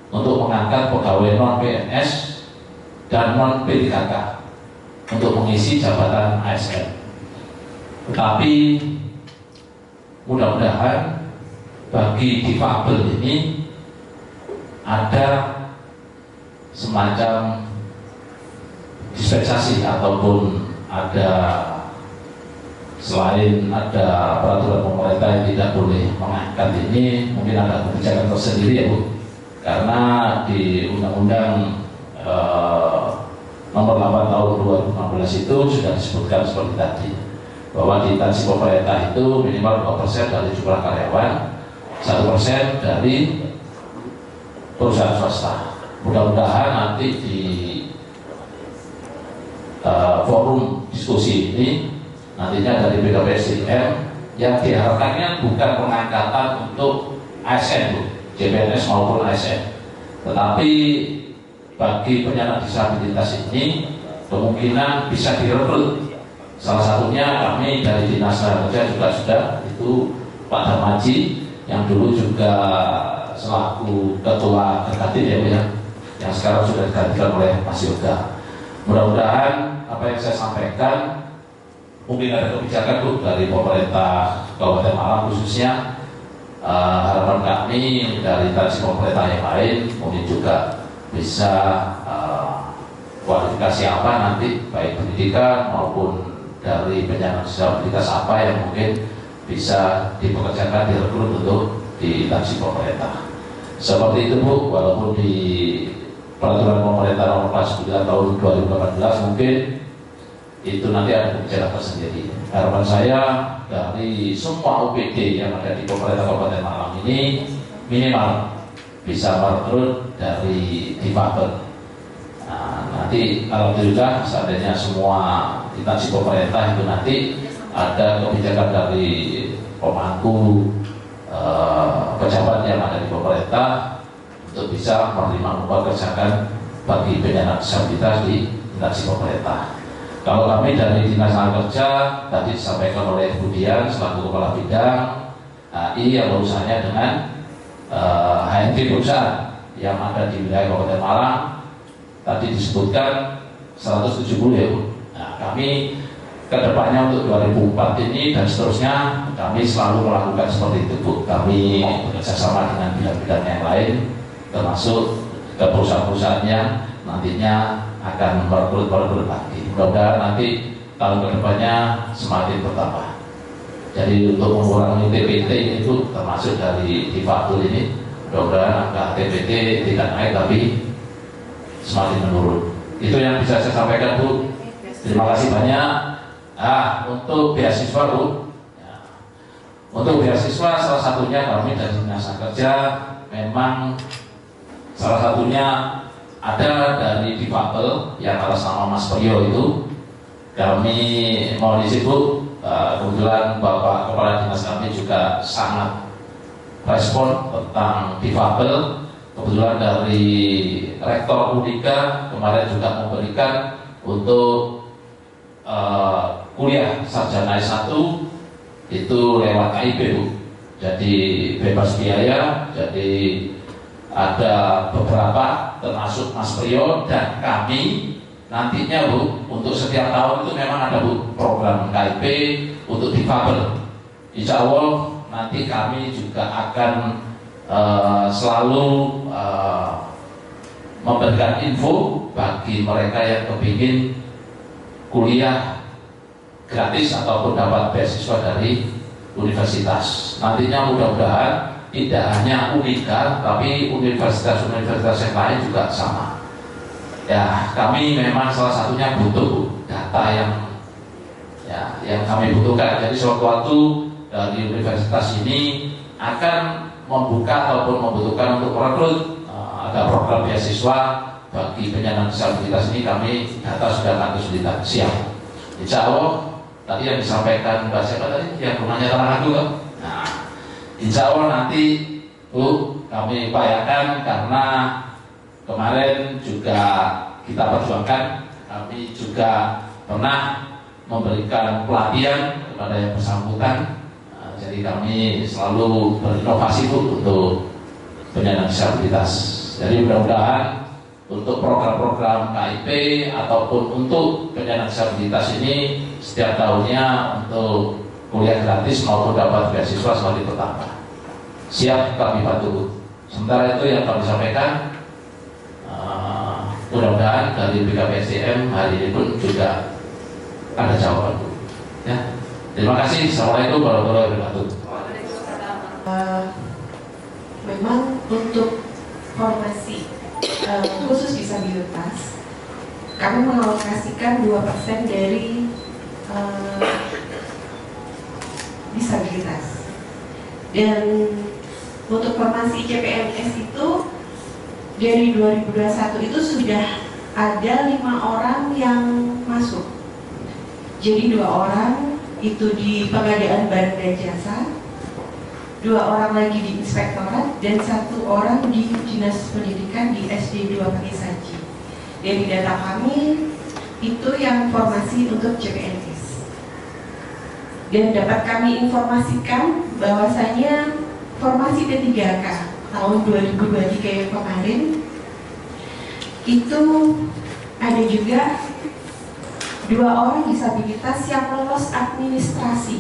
untuk mengangkat pegawai non PNS dan non P3K untuk mengisi jabatan ASN. Tetapi mudah-mudahan bagi difabel ini ada semacam dispensasi ataupun ada, selain ada peraturan pemerintah yang tidak boleh mengangkat ini, mungkin ada kebijakan tersendiri ya Bu, karena di Undang-Undang Nomor 8 Tahun 2016 itu sudah disebutkan seperti tadi, bahwa di instansi pemerintah itu minimal 2% dari jumlah karyawan, 1% dari perusahaan swasta. Mudah-mudahan nanti di forum diskusi ini nantinya dari BKPSDM yang diharapkannya bukan pengangkatan untuk ASN Bu, CPNS maupun ASN, tetapi bagi penyandang disabilitas ini kemungkinan bisa direkrut. Salah satunya kami dari Dinas Tenaga Kerja juga sudah, itu Pak Darmaji yang dulu juga selaku Ketua Kedati ya, yang sekarang sudah digantikan oleh Mas Yoga. Mudah-mudahan apa yang saya sampaikan, mungkin ada kebijakan Bu dari pemerintah Kabupaten Malang khususnya, harapan kami dari instansi pemerintah yang lain mungkin juga bisa kualifikasi apa nanti, baik pendidikan maupun dari penyandang disabilitas apa yang mungkin bisa dipekerjakan, direkrut untuk di instansi pemerintah. Seperti itu Bu, walaupun di Peraturan Pemerintah Nomor 49 Tahun 2018 mungkin itu nanti ada kebijakan tersendiri. Harapan saya dari semua OPD yang ada di pemerintah Kabupaten Malang ini minimal bisa merekrut dari difabel. Nah, nanti alhamdulillah seandainya semua instansi pemerintah itu nanti ada kebijakan dari pemangku pejabat yang ada di pemerintah untuk bisa menerima mempekerjakan bagi penyandang disabilitas di instansi pemerintah. Kalau kami dari Dinas Tenaga Kerja tadi disampaikan oleh Bu Dian selaku Kepala Bidang HI yang urusannya dengan HND perusahaan yang ada di wilayah Kabupaten Malang, tadi disebutkan 170 ya Bu. Nah, kami kedepannya untuk 2004 ini dan seterusnya kami selalu melakukan seperti itu Bu. Kami bekerjasama dengan bidang-bidang yang lain, termasuk ke perusahaan-perusahaan yang nantinya akan merekrut lagi. Mudah-mudahan nanti tahun kedepannya semakin bertambah. Jadi untuk mengurangi TPT itu termasuk dari difabel ini, mudah-mudahan angka TPT tidak naik tapi semakin menurun. Itu yang bisa saya sampaikan Bu. Terima kasih banyak. Untuk beasiswa Bu, ya. Untuk beasiswa salah satunya kami dari Dinas Tenaga Kerja memang salah satunya ada dari difabel yang atas nama Mas Priyo itu. Kami mohon izin Bu, kebetulan Bapak Kepala Dinas kami juga sangat respon tentang difabel. Kebetulan dari Rektor Unika kemarin juga memberikan untuk kuliah sarjana S1 itu lewat KIP Bu, jadi bebas biaya. Jadi ada beberapa termasuk Mas Priyo dan kami nantinya Bu, untuk setiap tahun itu memang ada Bu program KIP untuk difabel. Insya Allah nanti kami juga akan selalu memberikan info bagi mereka yang kepingin kuliah gratis ataupun dapat beasiswa dari universitas. Nantinya mudah-mudahan tidak hanya Unika, tapi universitas-universitas yang lain juga sama. Ya, kami memang salah satunya butuh data yang kami butuhkan. Jadi sewaktu dari universitas ini akan membuka ataupun membutuhkan untuk merekrut, ada program beasiswa bagi penyandang disabilitas ini kami data sudah akan kesulitan. Siap. Insya Allah tadi yang disampaikan Mbak siapa tadi yang rumahnya tanah aku kan? Nah, insya Allah nanti Bu kami upayakan, karena kemarin juga kita perjuangkan, kami juga pernah memberikan pelatihan kepada yang bersangkutan. Nah, jadi kami selalu berinovasi Bu untuk penyandang disabilitas. Jadi mudah-mudahan untuk program-program KIP ataupun untuk penyandang disabilitas ini setiap tahunnya untuk kuliah gratis maupun dapat beasiswa selalu bertambah. Siap kami bantu. Sementara itu yang kami sampaikan, mudah-mudahan dari BKPSDM hari ini pun juga ada jawaban. Ya. Terima kasih. Assalamualaikum warahmatullahi wabarakatuh. Memang untuk formasi khusus disabilitas, kami mengalokasikan 2% dari disabilitas. Dan untuk formasi CPNS itu dari 2021 itu sudah ada 5 orang yang masuk. Jadi 2 orang itu di pengadaan barang dan jasa, 2 orang lagi di inspektorat, dan 1 orang di dinas pendidikan di SD 2 Pakisaji. Dari data kami itu yang formasi untuk CPNS. Dan dapat kami informasikan bahwasanya formasi P3K tahun 2023 yang kemarin itu ada juga 2 orang disabilitas yang lolos administrasi.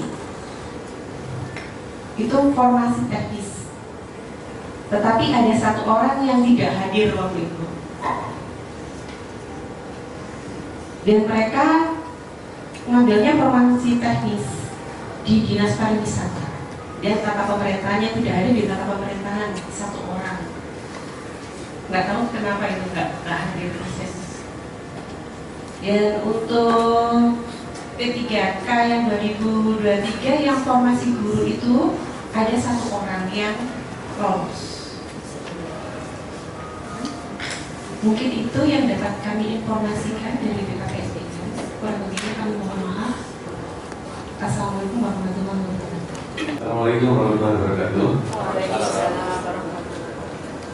Itu formasi teknis. Tetapi ada 1 orang yang tidak hadir waktu itu. Dan mereka ngambilnya formasi teknis di Dinas Pariwisata. Dan tata pemerintahannya tidak ada di tata pemerintahan 1 orang. Nggak tahu kenapa itu nggak hadir proses. Dan untuk P3K yang 2023 yang formasi guru itu ada 1 orang yang lolos. Mungkin itu yang dapat kami informasikan dari BKPSDM. Kurang lebihnya kami mohon maaf. Assalamualaikum warahmatullahi wabarakatuh. Assalamualaikum warahmatullahi wabarakatuh.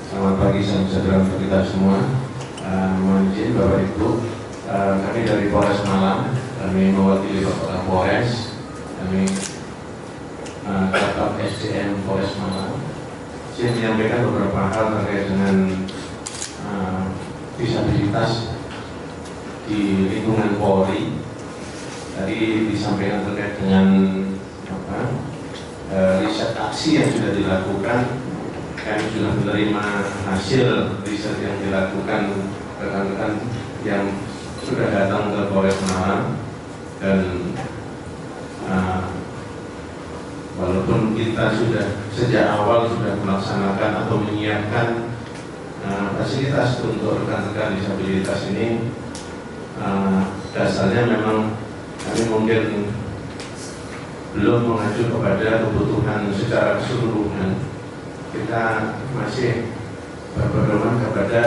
Selamat pagi, salam sejahtera untuk kita semua. Mohon izin Bapak Ibu, kami dari Polres Malang, kami mewakili Bapak Kapolres, kami Bapak SDM Polres Malang. Saya menyampaikan beberapa hal terkait dengan disabilitas di lingkungan Polri. Tadi disampaikan terkait dengan riset aksi yang sudah dilakukan. Kami sudah menerima hasil riset yang dilakukan rekan-rekan yang sudah datang ke Polres Malang, dan walaupun kita sudah sejak awal sudah melaksanakan atau menyiapkan fasilitas untuk rekan-rekan disabilitas ini, dasarnya memang kami mungkin belum mengacu kepada kebutuhan secara keseluruhan. Kita masih berpedoman kepada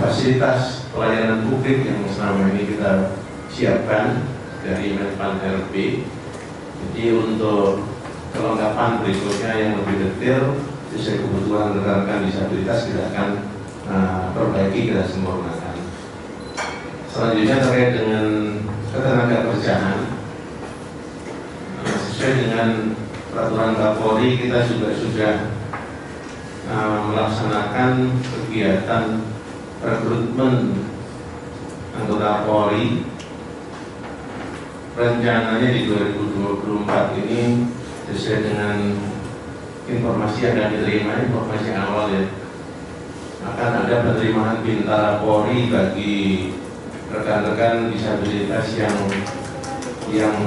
fasilitas pelayanan publik yang selama ini kita siapkan dari Menpan RB. Jadi untuk kelengkapan berikutnya yang lebih detail sesuai kebutuhan rekan-rekan disabilitas kita akan perbaiki, kita sempurnakan. Selanjutnya terkait dengan ketenagakerjaan, sesuai dengan peraturan Kapolri, kita juga sudah melaksanakan kegiatan rekrutmen anggota Polri. Rencananya di 2024 ini sesuai dengan informasi yang akan diterima, informasi awal ya, akan ada penerimaan Bintara Polri bagi rekan-rekan disabilitas yang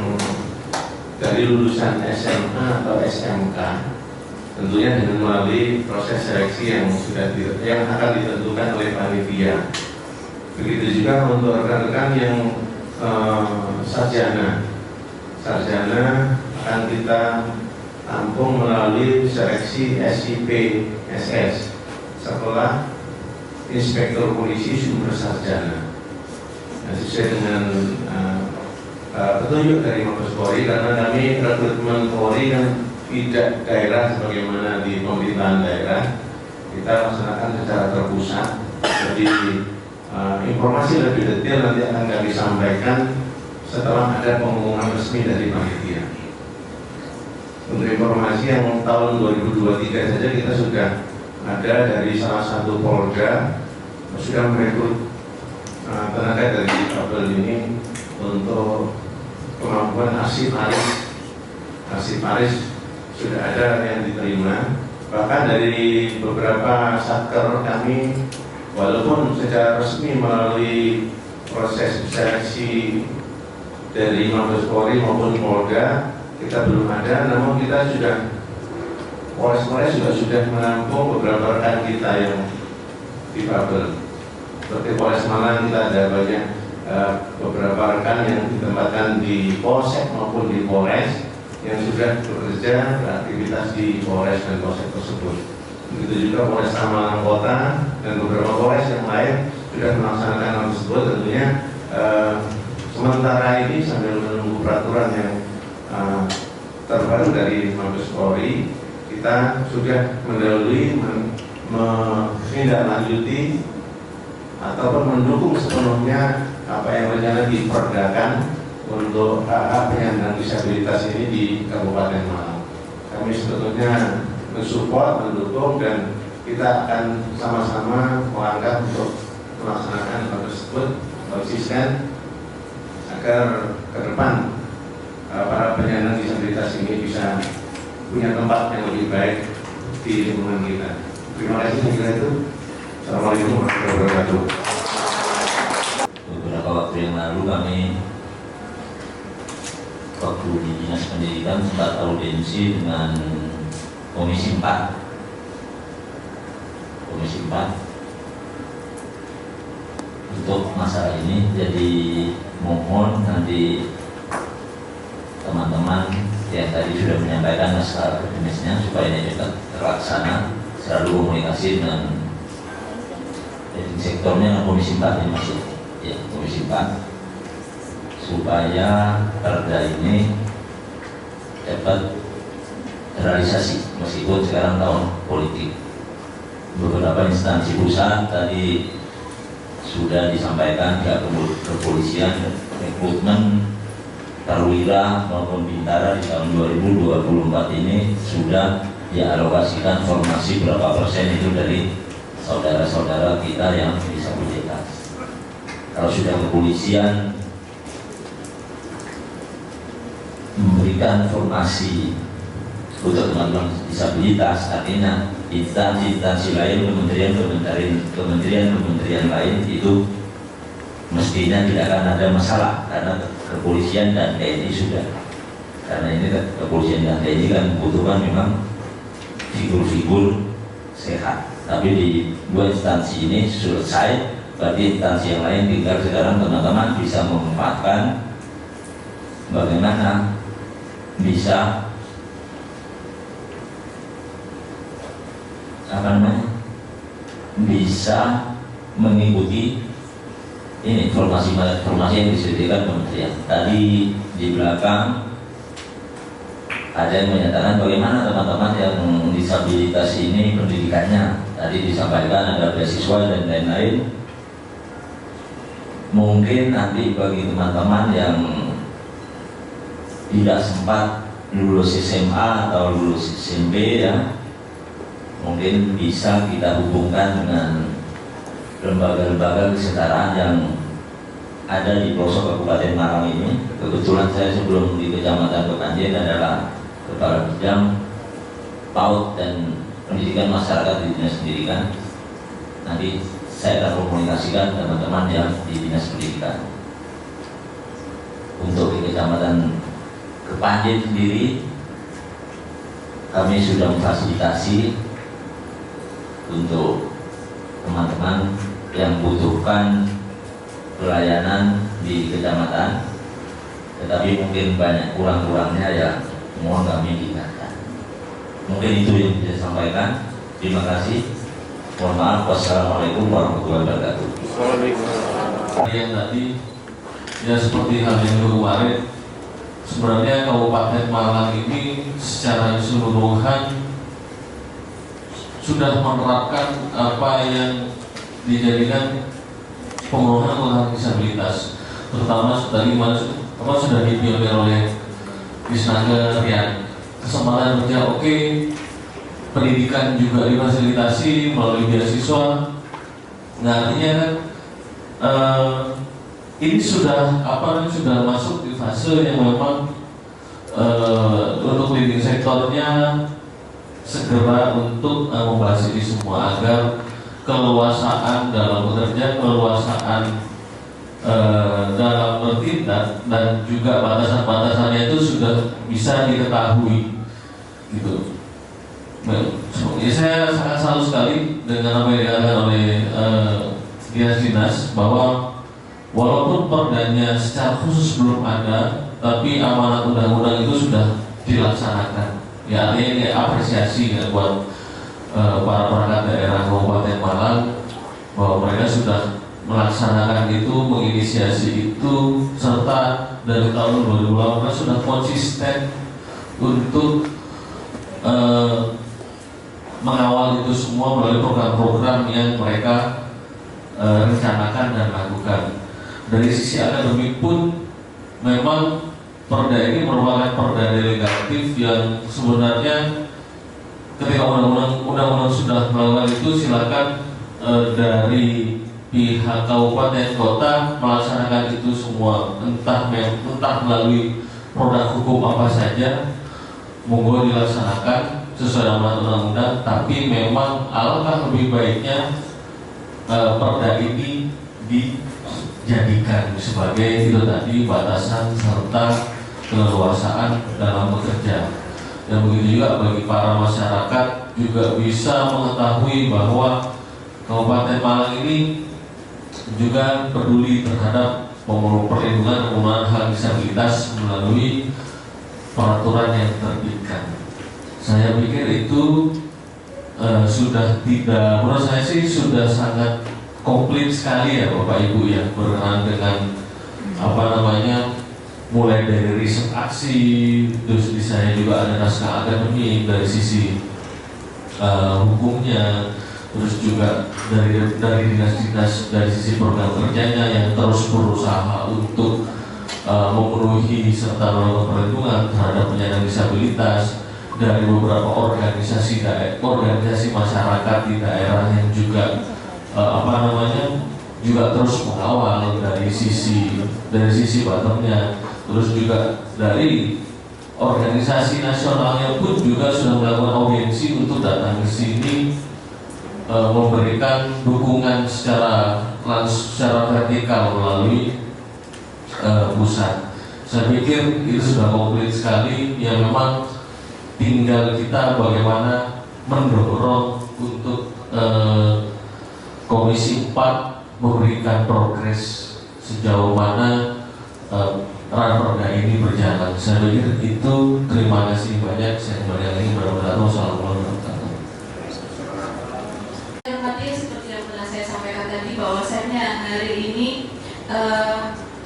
dari lulusan SMA atau SMK, tentunya dengan melalui proses seleksi yang akan ditentukan oleh panitia. Begitu juga untuk rekan-rekan yang sarjana akan kita tampung melalui seleksi SIP SS setelah inspektur polisi sumber sarjana. Sesuai dengan petunjuk dari Mabes Polri, karena kami rekrutmen Polri kan tidak daerah sebagaimana di pemerintahan daerah, kita laksanakan secara terpusat. Jadi informasi lebih detail nanti akan kami sampaikan setelah ada pengumuman resmi dari panitia. Untuk informasi yang tahun 2023 saja kita sudah ada dari salah satu Polda sudah merekrut tenaga dari Babel ini untuk kemampuan arsiparis. Arsiparis sudah ada yang diterima. Bahkan dari beberapa satker kami, walaupun secara resmi melalui proses seleksi dari Mabes Polri maupun Polda kita belum ada, namun kita sudah Polres juga sudah menampung beberapa rekan kita yang di Babel. Seperti Polres Malang kita ada banyak beberapa rekan yang ditempatkan di Polsek maupun di Polres yang sudah bekerja beraktivitas di Polres dan Polsek tersebut. Begitu juga Polres Malang Kota dan beberapa Polres yang lain sudah melaksanakan hal tersebut. Tentunya sementara ini sambil menunggu peraturan yang terbaru dari Mabes Polri, kita sudah mendahului menindaklanjuti ataupun mendukung sepenuhnya apa yang rencana diperdakan untuk penyandang disabilitas ini di Kabupaten Malang. Kami sebetulnya mensupport, mendukung, dan kita akan sama-sama melangkah untuk melaksanakan hal tersebut konsisten agar ke depan para penyandang disabilitas ini bisa punya tempat yang lebih baik di lingkungan kita. Terima kasih. Saya kira itu. Assalamualaikum warahmatullahi wabarakatuh. Beberapa waktu yang lalu kami waktu di Dinas Pendidikan sempat audiensi dengan Komisi 4 untuk masalah ini. Jadi mohon nanti teman-teman yang tadi sudah menyampaikan masalah akademisnya supaya ini cepat terlaksana, selalu komunikasi dengan sektornya. Komisi 4 ini masuk ya, Komisi 4, supaya perda ini dapat terrealisasi meskipun sekarang tahun politik. Beberapa instansi pusat tadi sudah disampaikan pihak kepolisian, rekrutmen perwira maupun bintara di tahun 2024 ini sudah dialokasikan formasi berapa persen itu dari saudara-saudara kita yang disabilitas. Kalau sudah kepolisian memberikan formasi untuk teman-teman disabilitas, artinya instansi-instansi lain, kementerian lain itu mestinya tidak akan ada masalah karena kepolisian dan TNI sudah. Karena ini kepolisian dan TNI kan membutuhkan memang figur-figur sehat. Tapi di dua instansi ini selesai, berarti instansi yang lain tinggal sekarang teman-teman bisa memanfaatkan bagaimana bisa bisa mengikuti ini informasi yang disediakan kementerian. Tadi di belakang ada yang menyatakan bagaimana teman-teman yang disabilitas ini pendidikannya. Tadi disampaikan ada beasiswa dan lain-lain. Mungkin nanti bagi teman-teman yang tidak sempat lulus SMA atau lulus SMP ya, mungkin bisa kita hubungkan dengan lembaga-lembaga kesetaraan yang ada di pelosok Kabupaten Malang ini. Kebetulan saya sebelum di Kecamatan Kepanjen adalah Kepala Bidang PAUD dan Pendidikan Masyarakat di Dinas Pendidikan. Nanti saya akan komunikasikan teman-teman yang di Dinas Pendidikan. Untuk di Kecamatan Kepanjen sendiri, kami sudah memfasilitasi untuk teman-teman yang membutuhkan pelayanan di kecamatan, tetapi mungkin banyak kurang-kurangnya ya, mohon kami diingatkan. Mungkin itu yang saya sampaikan. Terima kasih. Mohon maaf, wassalamualaikum warahmatullahi wabarakatuh. Yang tadi ya seperti hal yang kemarin, sebenarnya Kabupaten Malang ini secara keseluruhan sudah menerapkan apa yang dijadikan pemenuhan orang disabilitas, terutama tadi sudah dipionir oleh Disnaker yang kesempatan kerja oke, pendidikan juga difasilitasi melalui beasiswa. Nah, artinya kan ini sudah sudah masuk di fase yang memang untuk leading sektornya segera untuk membahas ini semua agar keleluasaan dalam bekerja, keleluasaan dalam bertindak dan juga batasan-batasannya itu sudah bisa diketahui gitu. Ya, saya sangat salut sekali dengan apa yang dikatakan oleh dinas-dinas bahwa walaupun perdanya secara khusus belum ada, tapi amanat undang-undang itu sudah dilaksanakan. Ya, artinya ini apresiasi ya buat para perangkat daerah Kabupaten Malang bahwa mereka sudah melaksanakan itu, menginisiasi itu, serta dari tahun 2018 sudah konsisten untuk mengawal itu semua melalui program-program yang mereka rencanakan dan lakukan. Dari sisi akademik pun memang perda ini merupakan perda delegatif yang sebenarnya ketika undang-undang sudah melakukan itu, silakan dari pihak kabupaten kota melaksanakan itu semua, entah melalui produk hukum apa saja, monggo dilaksanakan sesuai amanat undang-undang. Tapi memang alangkah lebih baiknya perda ini dijadikan sebagai itu tadi batasan serta keleluasaan dalam bekerja. Dan begitu juga bagi para masyarakat juga bisa mengetahui bahwa Kabupaten Malang ini juga peduli terhadap perlindungan pemenuhan hak disabilitas melalui peraturan yang diterbitkan. Saya pikir itu sudah tidak, menurut saya sih sudah sangat komplit sekali ya Bapak Ibu ya, berkenaan dengan mulai dari riset aksi, terus di saya juga ada naskah akademik dari sisi hukumnya, terus juga dari dinas-dinas dari sisi program kerjanya yang terus berusaha untuk memenuhi serta melakukan perlindungan terhadap penyandang disabilitas, dari beberapa organisasi masyarakat di daerah yang juga juga terus mengawal dari sisi bottomnya, terus juga dari organisasi nasionalnya pun juga sudah melakukan audiensi untuk datang ke sini, memberikan dukungan secara vertikal melalui pusat. Saya pikir itu sudah komplit sekali. Ya, memang tinggal kita bagaimana mendorong untuk Komisi 4 memberikan progres sejauh mana perda ini berjalan. Saya pikir itu. Terima kasih banyak. Saya kembali lagi berdoa. Wassalamualaikum warahmatullahi wabarakatuh. Seperti yang telah saya sampaikan tadi, bahwasanya hari ini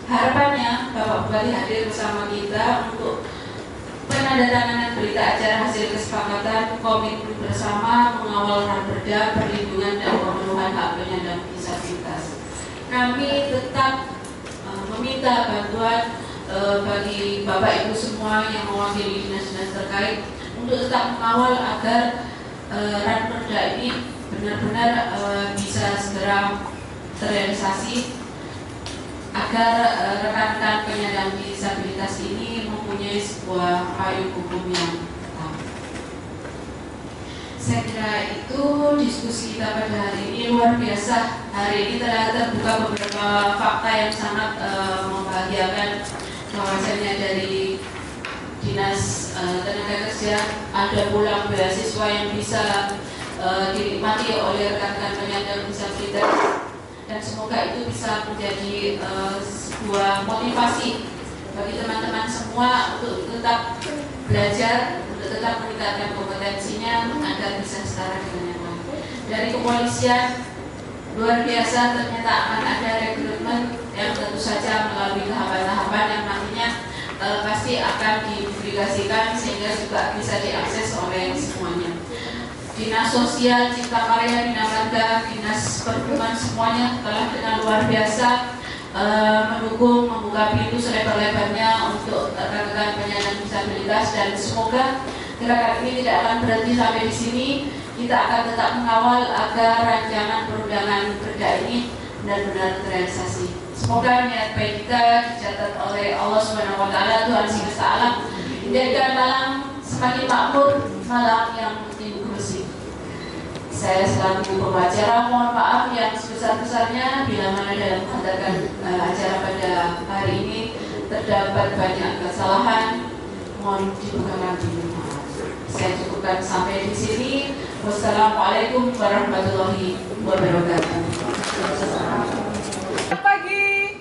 harapannya Bapak Bupati hadir bersama kita untuk penandatanganan berita acara hasil kesepakatan komitmen bersama mengawal perda perlindungan dan pemenuhan hak penyandang disabilitas. Kami tetap meminta bantuan bagi Bapak Ibu semua yang mewakili dinas-dinas terkait untuk tetap mengawal agar perda ini benar-benar bisa segera terrealisasi, agar rekan-rekan penyandang disabilitas ini mempunyai sebuah payung hukum yang tetap. Saya kira itu diskusi kita pada hari ini luar biasa. Hari ini telah terbuka beberapa fakta yang sangat membahagiakan, bahwasanya dari Dinas Tenaga Kerja ada pulang beasiswa yang bisa dinikmati oleh rekan-rekan penyandang disabilitas, dan semoga itu bisa menjadi sebuah motivasi bagi teman-teman semua untuk tetap belajar, untuk tetap meningkatkan kompetensinya agar bisa setara dengan yang lain. dari kepolisian. Luar biasa, ternyata akan ada rekrutmen yang tentu saja melalui tahapan-tahapan yang nantinya pasti akan dipublikasikan sehingga juga bisa diakses oleh semuanya. Dinas Sosial, Cipta Karya, Bina Marga, Dinas Perhubungan semuanya telah dengan luar biasa mendukung, membuka pintu selebar-lebarnya untuk rekan-rekan penyandang disabilitas, dan semoga gerakan ini tidak akan berhenti sampai di sini. Kita akan tetap mengawal agar rancangan perundangan perda ini benar-benar terrealisasi. Semoga niat baik kita dicatat oleh Allah Subhanahu wa Ta'ala, Tuhan semesta alam, menjadikan malam semakin makmur, malam yang penuh bersih. Saya selaku pembicara mohon maaf yang sebesar-besarnya bila mana dalam mengadakan acara pada hari ini terdapat banyak kesalahan, mohon dibukakan pintu maaf. Saya cukupkan sampai di sini. Wassalamualaikum warahmatullahi wabarakatuh. Pagi.